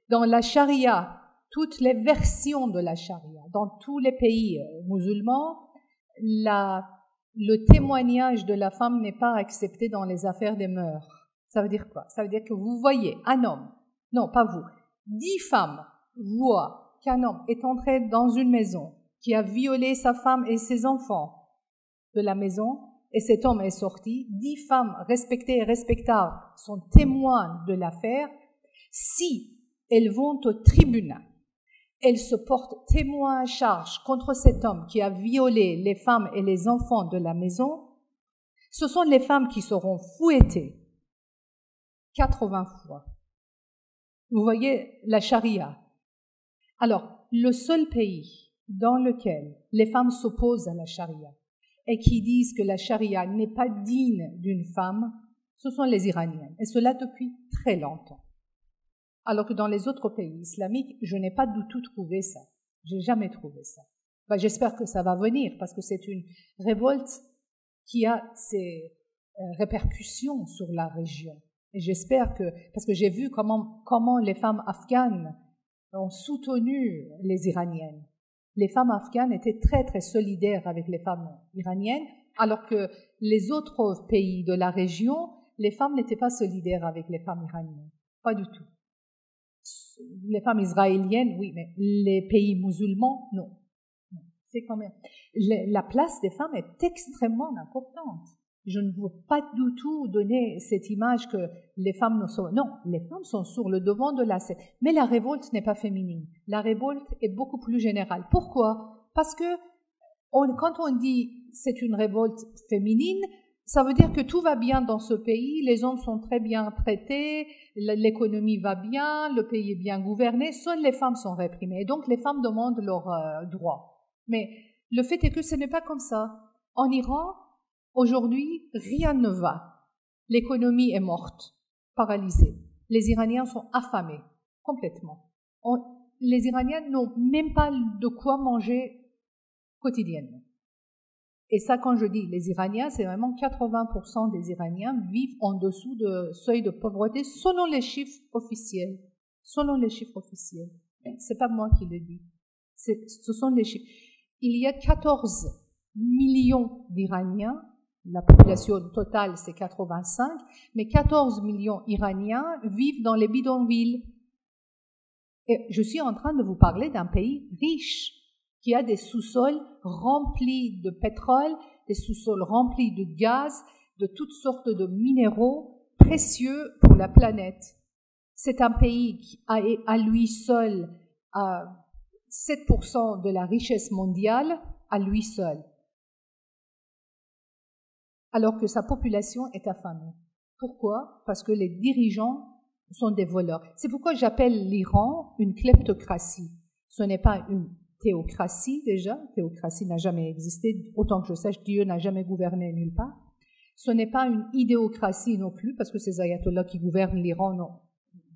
Dans la charia, toutes les versions de la charia, dans tous les pays musulmans, le témoignage de la femme n'est pas accepté dans les affaires des mœurs. Ça veut dire quoi? Ça veut dire que vous voyez un homme, non pas vous, 10 femmes voient qu'un homme est entré dans une maison, qui a violé sa femme et ses enfants de la maison, et cet homme est sorti. 10 femmes respectées et respectables sont témoins de l'affaire. Si elles vont au tribunal, elles se portent témoin à charge contre cet homme qui a violé les femmes et les enfants de la maison, ce sont les femmes qui seront fouettées 80 fois. Vous voyez la charia. Alors, le seul pays dans lequel les femmes s'opposent à la charia et qui disent que la charia n'est pas digne d'une femme, ce sont les Iraniennes, et cela depuis très longtemps. Alors que dans les autres pays islamiques, je n'ai pas du tout trouvé ça. J'ai jamais trouvé ça. J'espère que ça va venir, parce que c'est une révolte qui a ses répercussions sur la région. Et j'espère que, parce que j'ai vu comment les femmes afghanes ont soutenu les Iraniennes. Les femmes afghanes étaient très très solidaires avec les femmes iraniennes, alors que les autres pays de la région, les femmes n'étaient pas solidaires avec les femmes iraniennes. Pas du tout. Les femmes israéliennes, oui, mais les pays musulmans, non. C'est quand même... La place des femmes est extrêmement importante. Je ne veux pas du tout donner cette image que les femmes ne sont... Non, les femmes sont sur le devant de la scène. Mais la révolte n'est pas féminine. La révolte est beaucoup plus générale. Pourquoi? Parce que quand on dit c'est une révolte féminine, ça veut dire que tout va bien dans ce pays, les hommes sont très bien traités, l'économie va bien, le pays est bien gouverné, seules les femmes sont réprimées. Et donc les femmes demandent leurs droits. Mais le fait est que ce n'est pas comme ça. En Iran, aujourd'hui, rien ne va. L'économie est morte, paralysée. Les Iraniens sont affamés, complètement. Les Iraniens n'ont même pas de quoi manger quotidiennement. Et ça, quand je dis les Iraniens, c'est vraiment 80% des Iraniens vivent en dessous du seuil de pauvreté selon les chiffres officiels. Selon les chiffres officiels. C'est pas moi qui le dis. Ce sont les chiffres. Il y a 14 millions d'Iraniens. La population totale, c'est 85, mais 14 millions d'Iraniens vivent dans les bidonvilles. Et je suis en train de vous parler d'un pays riche, qui a des sous-sols remplis de pétrole, des sous-sols remplis de gaz, de toutes sortes de minéraux précieux pour la planète. C'est un pays qui a à lui seul 7% de la richesse mondiale, à lui seul, alors que sa population est affamée. Pourquoi? Parce que les dirigeants sont des voleurs. C'est pourquoi j'appelle l'Iran une kleptocratie. Ce n'est pas une théocratie déjà, théocratie n'a jamais existé, autant que je sache, Dieu n'a jamais gouverné nulle part. Ce n'est pas une idéocratie non plus, parce que ces ayatollahs qui gouvernent l'Iran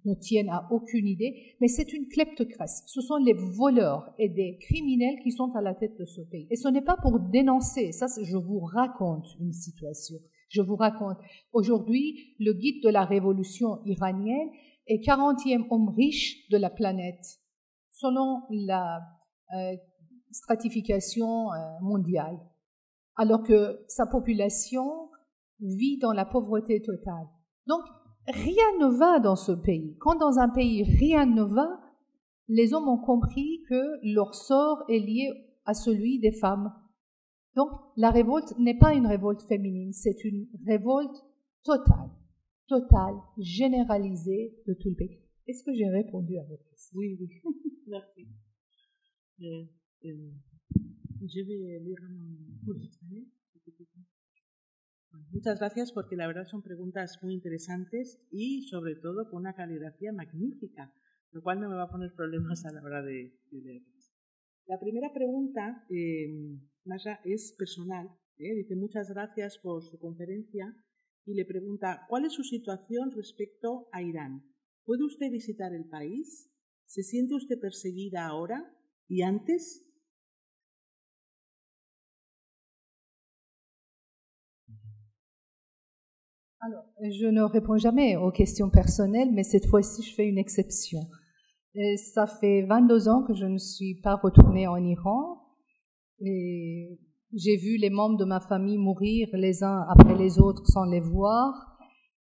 ne tiennent à aucune idée, mais c'est une kleptocratie. Ce sont les voleurs et des criminels qui sont à la tête de ce pays. Et ce n'est pas pour dénoncer, ça je vous raconte une situation. Je vous raconte, aujourd'hui, le guide de la révolution iranienne est 40e homme riche de la planète, selon la stratification mondiale, alors que sa population vit dans la pauvreté totale. Donc, rien ne va dans ce pays. Quand dans un pays rien ne va, les hommes ont compris que leur sort est lié à celui des femmes. Donc, la révolte n'est pas une révolte féminine, c'est une révolte totale, généralisée de tout le pays. Est-ce que j'ai répondu à votre question? Oui, oui. Merci. Je vais leer Muchas gracias porque la verdad son preguntas muy interesantes y sobre todo con una caligrafía magnífica, lo cual no me va a poner problemas a la hora de leerlas. La primera pregunta, Masha, es personal. Dice, muchas gracias por su conferencia. y le pregunta ¿cuál es su situación respecto a Irán? ¿Puede usted visitar el país? ¿Se siente usted perseguida ahora y antes? Alors, je ne réponds jamais aux questions personnelles, mais cette fois-ci, je fais une exception. Ça fait 22 ans que je ne suis pas retournée en Iran et j'ai vu les membres de ma famille mourir les uns après les autres sans les voir.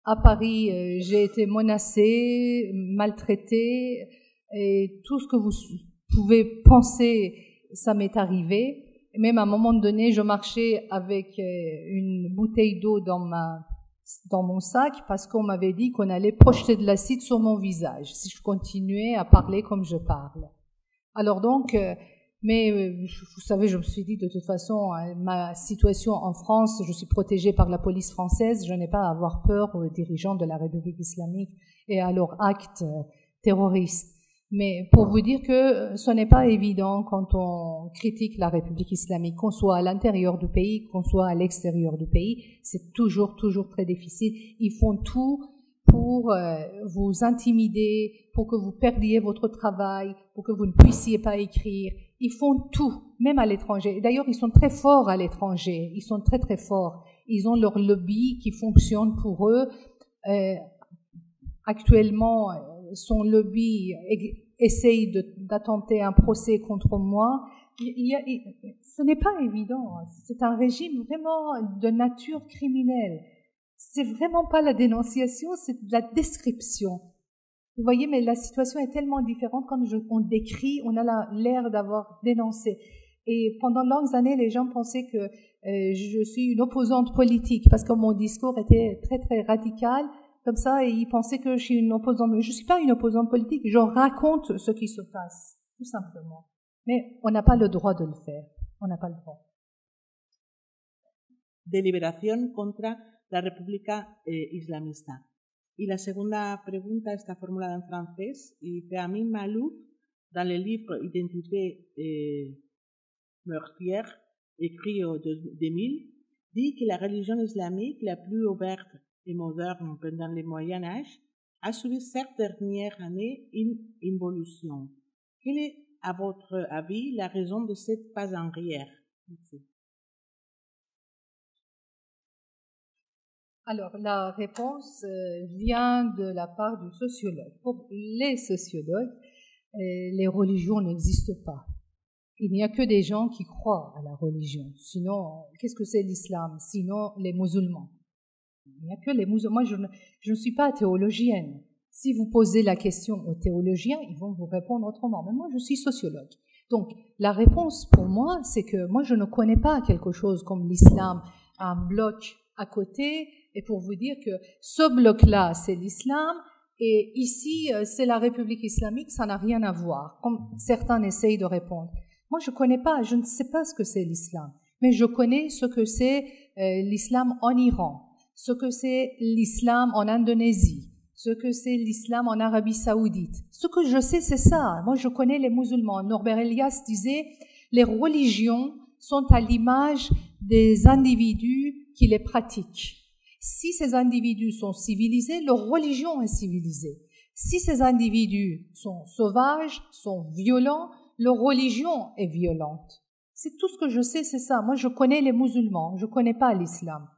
À Paris, j'ai été menacée, maltraitée et tout ce que vous pouvez penser, ça m'est arrivé. Et même à un moment donné, je marchais avec une bouteille d'eau dans mon sac parce qu'on m'avait dit qu'on allait projeter de l'acide sur mon visage si je continuais à parler comme je parle. Alors donc, vous savez, je me suis dit de toute façon, ma situation en France, je suis protégée par la police française, je n'ai pas à avoir peur aux dirigeants de la République islamique et à leurs actes terroristes. Mais pour vous dire que ce n'est pas évident quand on critique la République islamique, qu'on soit à l'intérieur du pays, qu'on soit à l'extérieur du pays, c'est toujours très difficile. Ils font tout pour vous intimider, pour que vous perdiez votre travail, pour que vous ne puissiez pas écrire. Ils font tout, même à l'étranger. D'ailleurs, ils sont très forts à l'étranger. Ils sont très forts. Ils ont leur lobby qui fonctionne pour eux. Actuellement, son lobby essaye d'attenter un procès contre moi. Ce n'est pas évident. C'est un régime vraiment de nature criminelle. C'est vraiment pas la dénonciation, c'est de la description. Vous voyez, mais la situation est tellement différente quand on décrit, on a l'air d'avoir dénoncé. Et pendant de longues années, les gens pensaient que je suis une opposante politique parce que mon discours était très radical. Comme ça, et ils pensaient que je suis une opposante. Je ne suis pas une opposante politique, je raconte ce qui se passe, tout simplement. Mais on n'a pas le droit de le faire. On n'a pas le droit. De liberación contra la República Islamista. Y la segunda pregunta está formulada en francés y dice Amin Maalouf, dans le livre Identité meurtrière, écrit en 2000, dit que la religion islamique la plus ouverte et moderne pendant le Moyen Âge a subi ces dernières années une évolution. Quelle est, à votre avis, la raison de cette pas en arrière? Merci. Alors, la réponse vient de la part du sociologue. Pour les sociologues, les religions n'existent pas. Il n'y a que des gens qui croient à la religion. Sinon, qu'est-ce que c'est l'islam? Sinon, les musulmans. Il n'y a que les musulmans. Moi, je ne suis pas théologienne. Si vous posez la question aux théologiens, ils vont vous répondre autrement. Mais moi, je suis sociologue. Donc, la réponse pour moi, c'est que moi, je ne connais pas quelque chose comme l'islam, un bloc à côté. Et pour vous dire que ce bloc-là, c'est l'islam, et ici, c'est la République islamique, ça n'a rien à voir, comme certains essayent de répondre. Moi, je connais pas, je ne sais pas ce que c'est l'islam, mais je connais ce que c'est l'islam en Iran, ce que c'est l'islam en Indonésie, ce que c'est l'islam en Arabie Saoudite. Ce que je sais, c'est ça. Moi, je connais les musulmans. Norbert Elias disait, les religions sont à l'image des individus qui les pratiquent. Si ces individus sont civilisés, leur religion est civilisée. Si ces individus sont sauvages, sont violents, leur religion est violente. C'est tout ce que je sais, c'est ça. Moi, je connais les musulmans, je connais pas l'islam.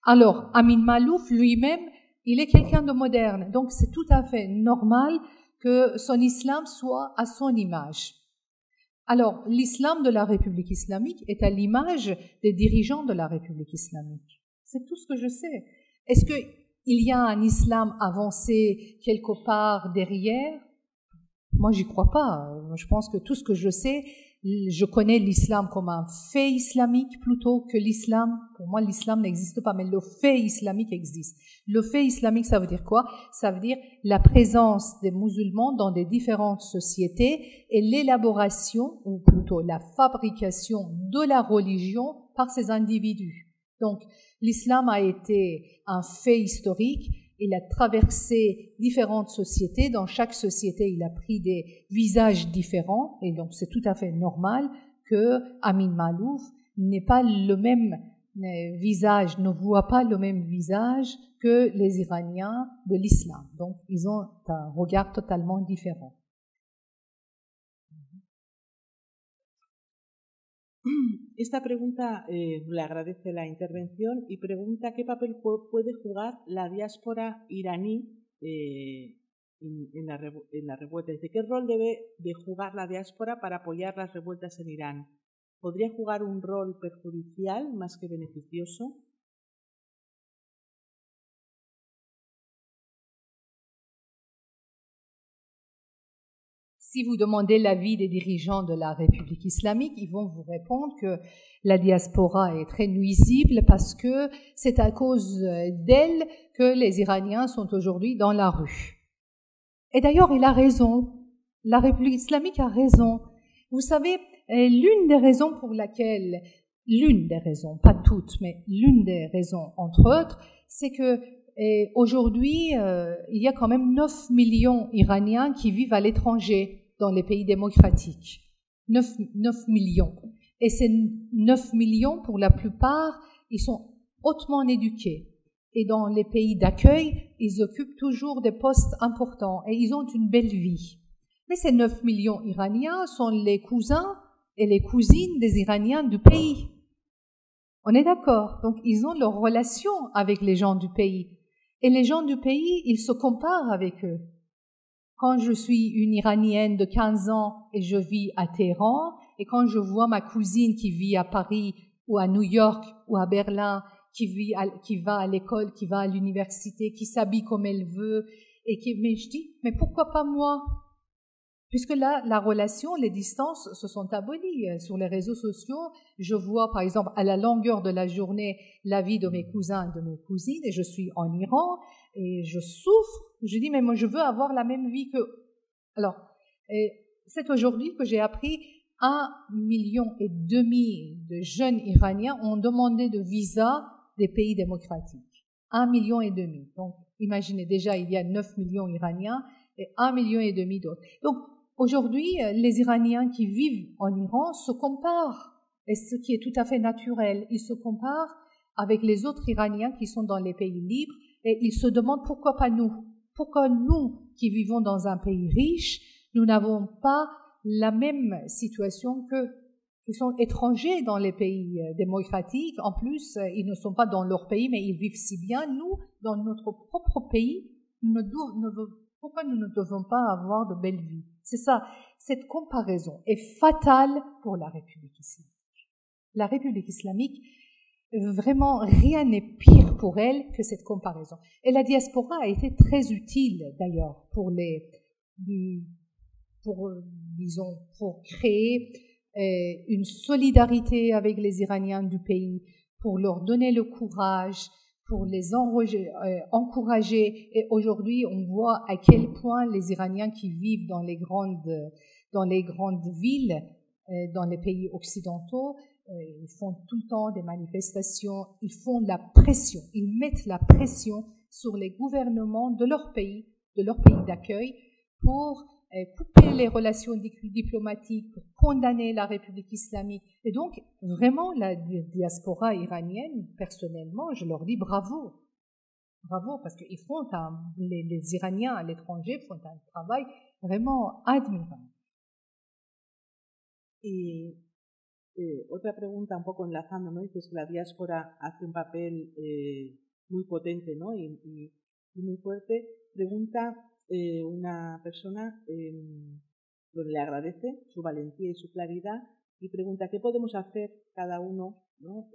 Alors, Amin Maalouf, lui-même, il est quelqu'un de moderne. Donc, c'est tout à fait normal que son islam soit à son image. Alors, l'islam de la République islamique est à l'image des dirigeants de la République islamique. C'est tout ce que je sais. Est-ce qu'il y a un islam avancé quelque part derrière? Moi, j'y crois pas. Je pense que tout ce que je sais, je connais l'islam comme un fait islamique plutôt que l'islam. Pour moi, l'islam n'existe pas, mais le fait islamique existe. Le fait islamique, ça veut dire quoi? Ça veut dire la présence des musulmans dans des différentes sociétés et l'élaboration, ou plutôt la fabrication de la religion par ces individus. Donc, l'islam a été un fait historique. Il a traversé différentes sociétés. Dans chaque société, il a pris des visages différents. Et donc, c'est tout à fait normal que Amin Maalouf n'ait pas le même visage, ne voient pas le même visage que les Iraniens de l'islam. Donc, ils ont un regard totalement différent. Esta pregunta le agradece la intervención y pregunta qué papel puede jugar la diáspora iraní en la revuelta. Dice, ¿qué rol debe de jugar la diáspora para apoyar las revueltas en Irán? ¿Podría jugar un rol perjudicial más que beneficioso? Si vous demandez l'avis des dirigeants de la République islamique, ils vont vous répondre que la diaspora est très nuisible parce que c'est à cause d'elle que les Iraniens sont aujourd'hui dans la rue. Et d'ailleurs, il a raison. La République islamique a raison. Vous savez, l'une des raisons pour laquelle, l'une des raisons, pas toutes, mais l'une des raisons, entre autres, c'est que aujourd'hui, il y a quand même 9 millions Iraniens qui vivent à l'étranger dans les pays démocratiques. 9 millions. Et ces 9 millions, pour la plupart, ils sont hautement éduqués. Et dans les pays d'accueil, ils occupent toujours des postes importants et ils ont une belle vie. Mais ces 9 millions Iraniens sont les cousins et les cousines des Iraniens du pays. On est d'accord. Donc, ils ont leur relation avec les gens du pays. Et les gens du pays, ils se comparent avec eux. Quand je suis une Iranienne de 15 ans et je vis à Téhéran, et quand je vois ma cousine qui vit à Paris ou à New York ou à Berlin, qui va à l'école, qui va à l'université, qui s'habille comme elle veut, mais je dis, mais pourquoi pas moi? Puisque là, la relation, les distances se sont abolies. Sur les réseaux sociaux, je vois, par exemple, à la longueur de la journée, la vie de mes cousins et de mes cousines, et je suis en Iran, et je souffre. Je dis, mais moi, je veux avoir la même vie que... Alors, c'est aujourd'hui que j'ai appris 1,5 million de jeunes Iraniens ont demandé de visa des pays démocratiques. 1,5 million. Donc, imaginez, déjà, il y a 9 millions Iraniens et 1,5 million d'autres. Donc, aujourd'hui, les Iraniens qui vivent en Iran se comparent, et ce qui est tout à fait naturel. Ils se comparent avec les autres Iraniens qui sont dans les pays libres, et ils se demandent pourquoi pas nous? Pourquoi nous, qui vivons dans un pays riche, nous n'avons pas la même situation qu'eux, qui sont étrangers dans les pays démocratiques. En plus, ils ne sont pas dans leur pays, mais ils vivent si bien. Nous, dans notre propre pays, pourquoi nous ne devons pas avoir de belles vies? C'est ça. Cette comparaison est fatale pour la République islamique. La République islamique, vraiment, rien n'est pire pour elle que cette comparaison. Et la diaspora a été très utile, d'ailleurs, pour créer une solidarité avec les Iraniens du pays, pour leur donner le courage, pour les encourager. Et aujourd'hui, on voit à quel point les Iraniens qui vivent dans les grandes villes, dans les pays occidentaux, ils font tout le temps des manifestations, ils font la pression, ils mettent la pression sur les gouvernements de leur pays d'accueil pour couper les relations diplomatiques, pour condamner la République islamique. Et donc, vraiment, la diaspora iranienne, personnellement, je leur dis bravo. Bravo, parce qu'ils font les Iraniens à l'étranger font un travail vraiment admirable. Y otra pregunta, un poco enlazando, ¿no? Dices que la diáspora hace un papel muy potente, ¿no? y muy fuerte. Pregunta una persona donde le agradece su valentía y su claridad y pregunta qué podemos hacer cada uno, ¿no?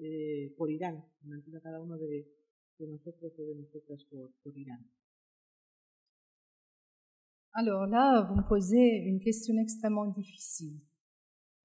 Por Irán, cada uno de nosotros o de nosotras por Irán. Alors là, vous me posez une question extrêmement difficile.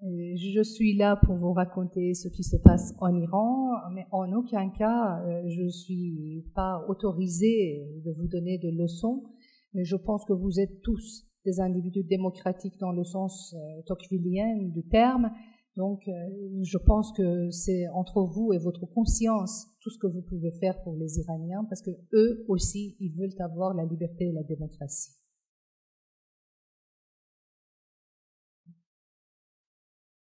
Je suis là pour vous raconter ce qui se passe en Iran, mais en aucun cas, je ne suis pas autorisée de vous donner des leçons. Je pense que vous êtes tous des individus démocratiques dans le sens tocquevillien du terme. Donc, je pense que c'est entre vous et votre conscience tout ce que vous pouvez faire pour les Iraniens, parce que eux aussi, ils veulent avoir la liberté et la démocratie.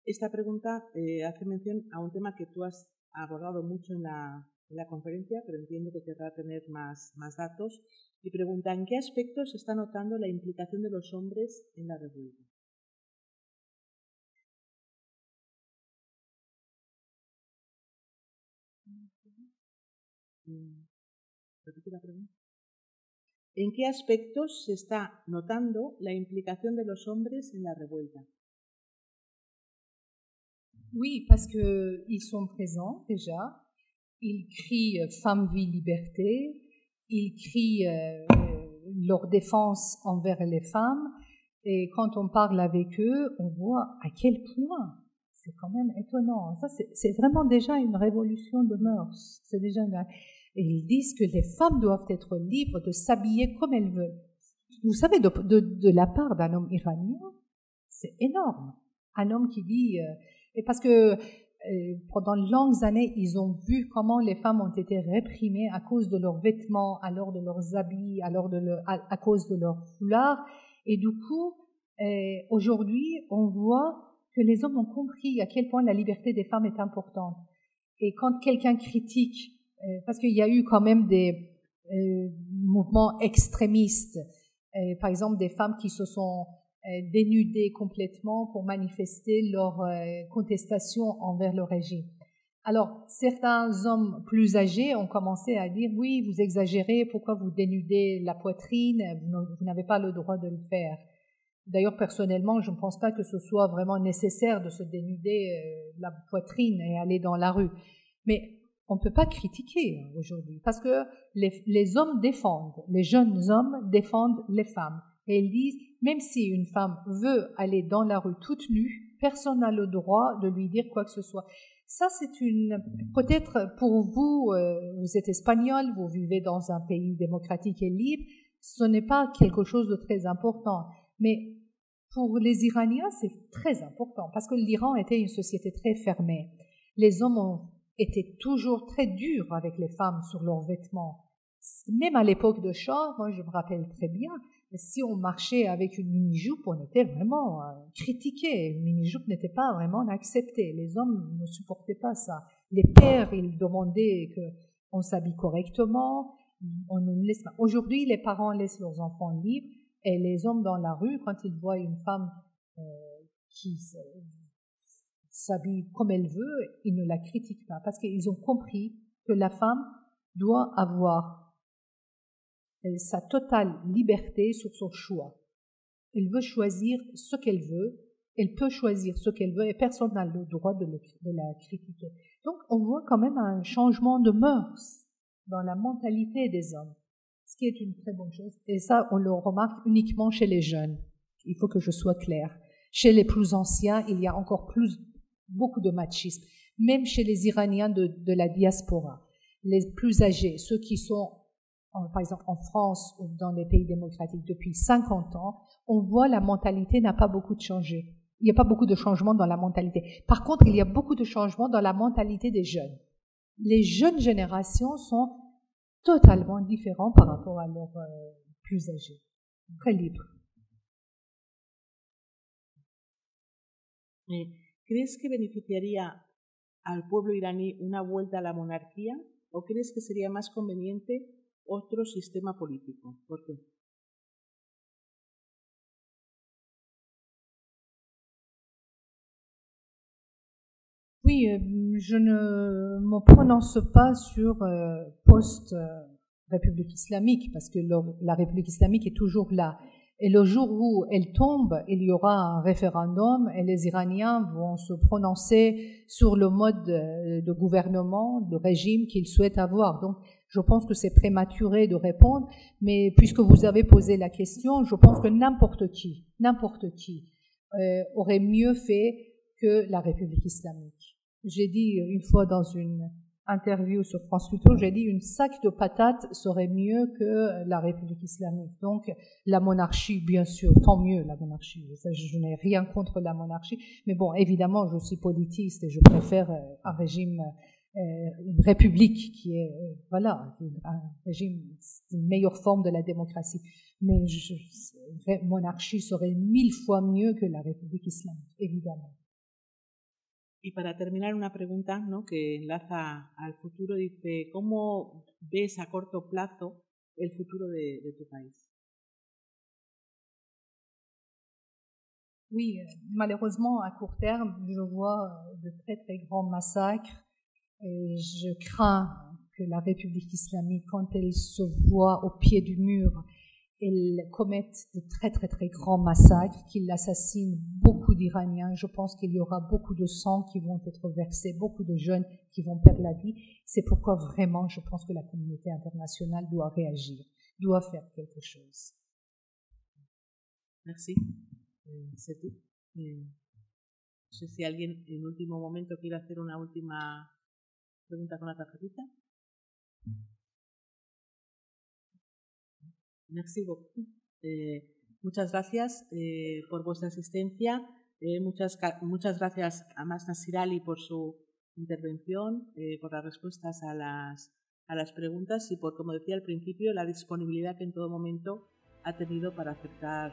Esta pregunta hace mención a un tema que tú has abordado mucho en la conferencia, pero entiendo que querrá tener más datos. Y pregunta, ¿en qué aspectos se está notando la implicación de los hombres en la revuelta? Repite la pregunta. ¿En qué aspectos se está notando la implicación de los hombres en la revuelta? Oui, parce qu'ils sont présents déjà. Ils crient femme, vie, liberté. Ils crient leur défense envers les femmes. Et quand on parle avec eux, on voit à quel point. C'est quand même étonnant. Ça, c'est vraiment déjà une révolution de mœurs. C'est déjà Et ils disent que les femmes doivent être libres de s'habiller comme elles veulent. Vous savez, de la part d'un homme iranien, c'est énorme. Un homme qui dit... et parce que pendant de longues années, ils ont vu comment les femmes ont été réprimées à cause de leurs vêtements, alors de leurs habits, à cause de leurs foulards. Et du coup, aujourd'hui, on voit que les hommes ont compris à quel point la liberté des femmes est importante. Et quand quelqu'un critique, parce qu'il y a eu quand même des mouvements extrémistes, par exemple des femmes qui se sont dénudées complètement pour manifester leur contestation envers le régime. Alors, certains hommes plus âgés ont commencé à dire « Oui, vous exagérez, pourquoi vous dénudez la poitrine, vous n'avez pas le droit de le faire ». D'ailleurs, personnellement, je ne pense pas que ce soit vraiment nécessaire de se dénuder la poitrine et aller dans la rue. Mais on ne peut pas critiquer aujourd'hui, parce que les hommes défendent, les jeunes hommes défendent les femmes. Et ils disent, même si une femme veut aller dans la rue toute nue, personne n'a le droit de lui dire quoi que ce soit. Ça, c'est peut-être pour vous, vous êtes espagnol, vous vivez dans un pays démocratique et libre, ce n'est pas quelque chose de très important. Mais pour les Iraniens, c'est très important, parce que l'Iran était une société très fermée. Les hommes ont été toujours très durs avec les femmes sur leurs vêtements. Même à l'époque de Shah, moi je me rappelle très bien, si on marchait avec une mini-jupe, on était vraiment critiqué. Une mini-jupe n'était pas vraiment acceptée. Les hommes ne supportaient pas ça. Les pères, ils demandaient qu'on s'habille correctement. On ne laisse pas. Aujourd'hui, les parents laissent leurs enfants libres. Et les hommes dans la rue, quand ils voient une femme qui s'habille comme elle veut, ils ne la critiquent pas parce qu'ils ont compris que la femme doit avoir sa totale liberté sur son choix. Elle veut choisir ce qu'elle veut, elle peut choisir ce qu'elle veut et personne n'a le droit de la critiquer. Donc on voit quand même un changement de mœurs dans la mentalité des hommes. Ce qui est une très bonne chose. Et ça, on le remarque uniquement chez les jeunes. Il faut que je sois claire. Chez les plus anciens, il y a encore beaucoup de machisme. Même chez les Iraniens de la diaspora. Les plus âgés, ceux qui sont, par exemple, en France ou dans les pays démocratiques depuis 50 ans, on voit la mentalité n'a pas beaucoup changé. Il n'y a pas beaucoup de changements dans la mentalité. Par contre, il y a beaucoup de changements dans la mentalité des jeunes. Les jeunes générations sont totalement différents par rapport à leurs plus âgés, très libres. ¿Crees que beneficiaría al pueblo iraní una vuelta a la monarquía o crees que sería más conveniente otro sistema político? ¿Por qué? Oui, je ne me prononce pas sur post-République islamique, parce que la République islamique est toujours là. Et le jour où elle tombe, il y aura un référendum et les Iraniens vont se prononcer sur le mode de gouvernement, de régime qu'ils souhaitent avoir. Donc, je pense que c'est prématuré de répondre, mais puisque vous avez posé la question, je pense que n'importe qui aurait mieux fait que la République islamique. J'ai dit une fois dans une interview sur France Culture, j'ai dit une sac de patates serait mieux que la République islamique. Donc la monarchie, bien sûr, tant mieux la monarchie. Ça, je n'ai rien contre la monarchie, mais bon, évidemment, je suis politiste et je préfère un régime, une république qui est, voilà, un régime, une meilleure forme de la démocratie. Mais monarchie serait 1000 fois mieux que la République islamique, évidemment. Y para terminar, una pregunta, ¿no?, que enlaza al futuro. Dice, ¿cómo ves a corto plazo el futuro de tu país? Oui, malheureusement, à court terme, je vois de très très grands massacres et je crains que la République islamique, quand elle se voit au pied du mur, elle commette de très très très grands massacres, qu'il assassine beaucoup d'Iraniens. Je pense qu'il y aura beaucoup de sang qui vont être versés, beaucoup de jeunes qui vont perdre la vie. C'est pourquoi vraiment je pense que la communauté internationale doit réagir, doit faire quelque chose. Merci. Seti. No sé si alguien en último momento quiere hacer una última pregunta con la tarjetita. Merci beaucoup. Muchas gracias por vuestra asistencia. Muchas gracias a Mas Nasir Ali por su intervención, por las respuestas a las preguntas y por, como decía al principio, la disponibilidad que en todo momento ha tenido para aceptar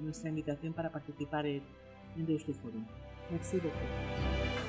nuestra invitación para participar en Deustoforum. Merci beaucoup.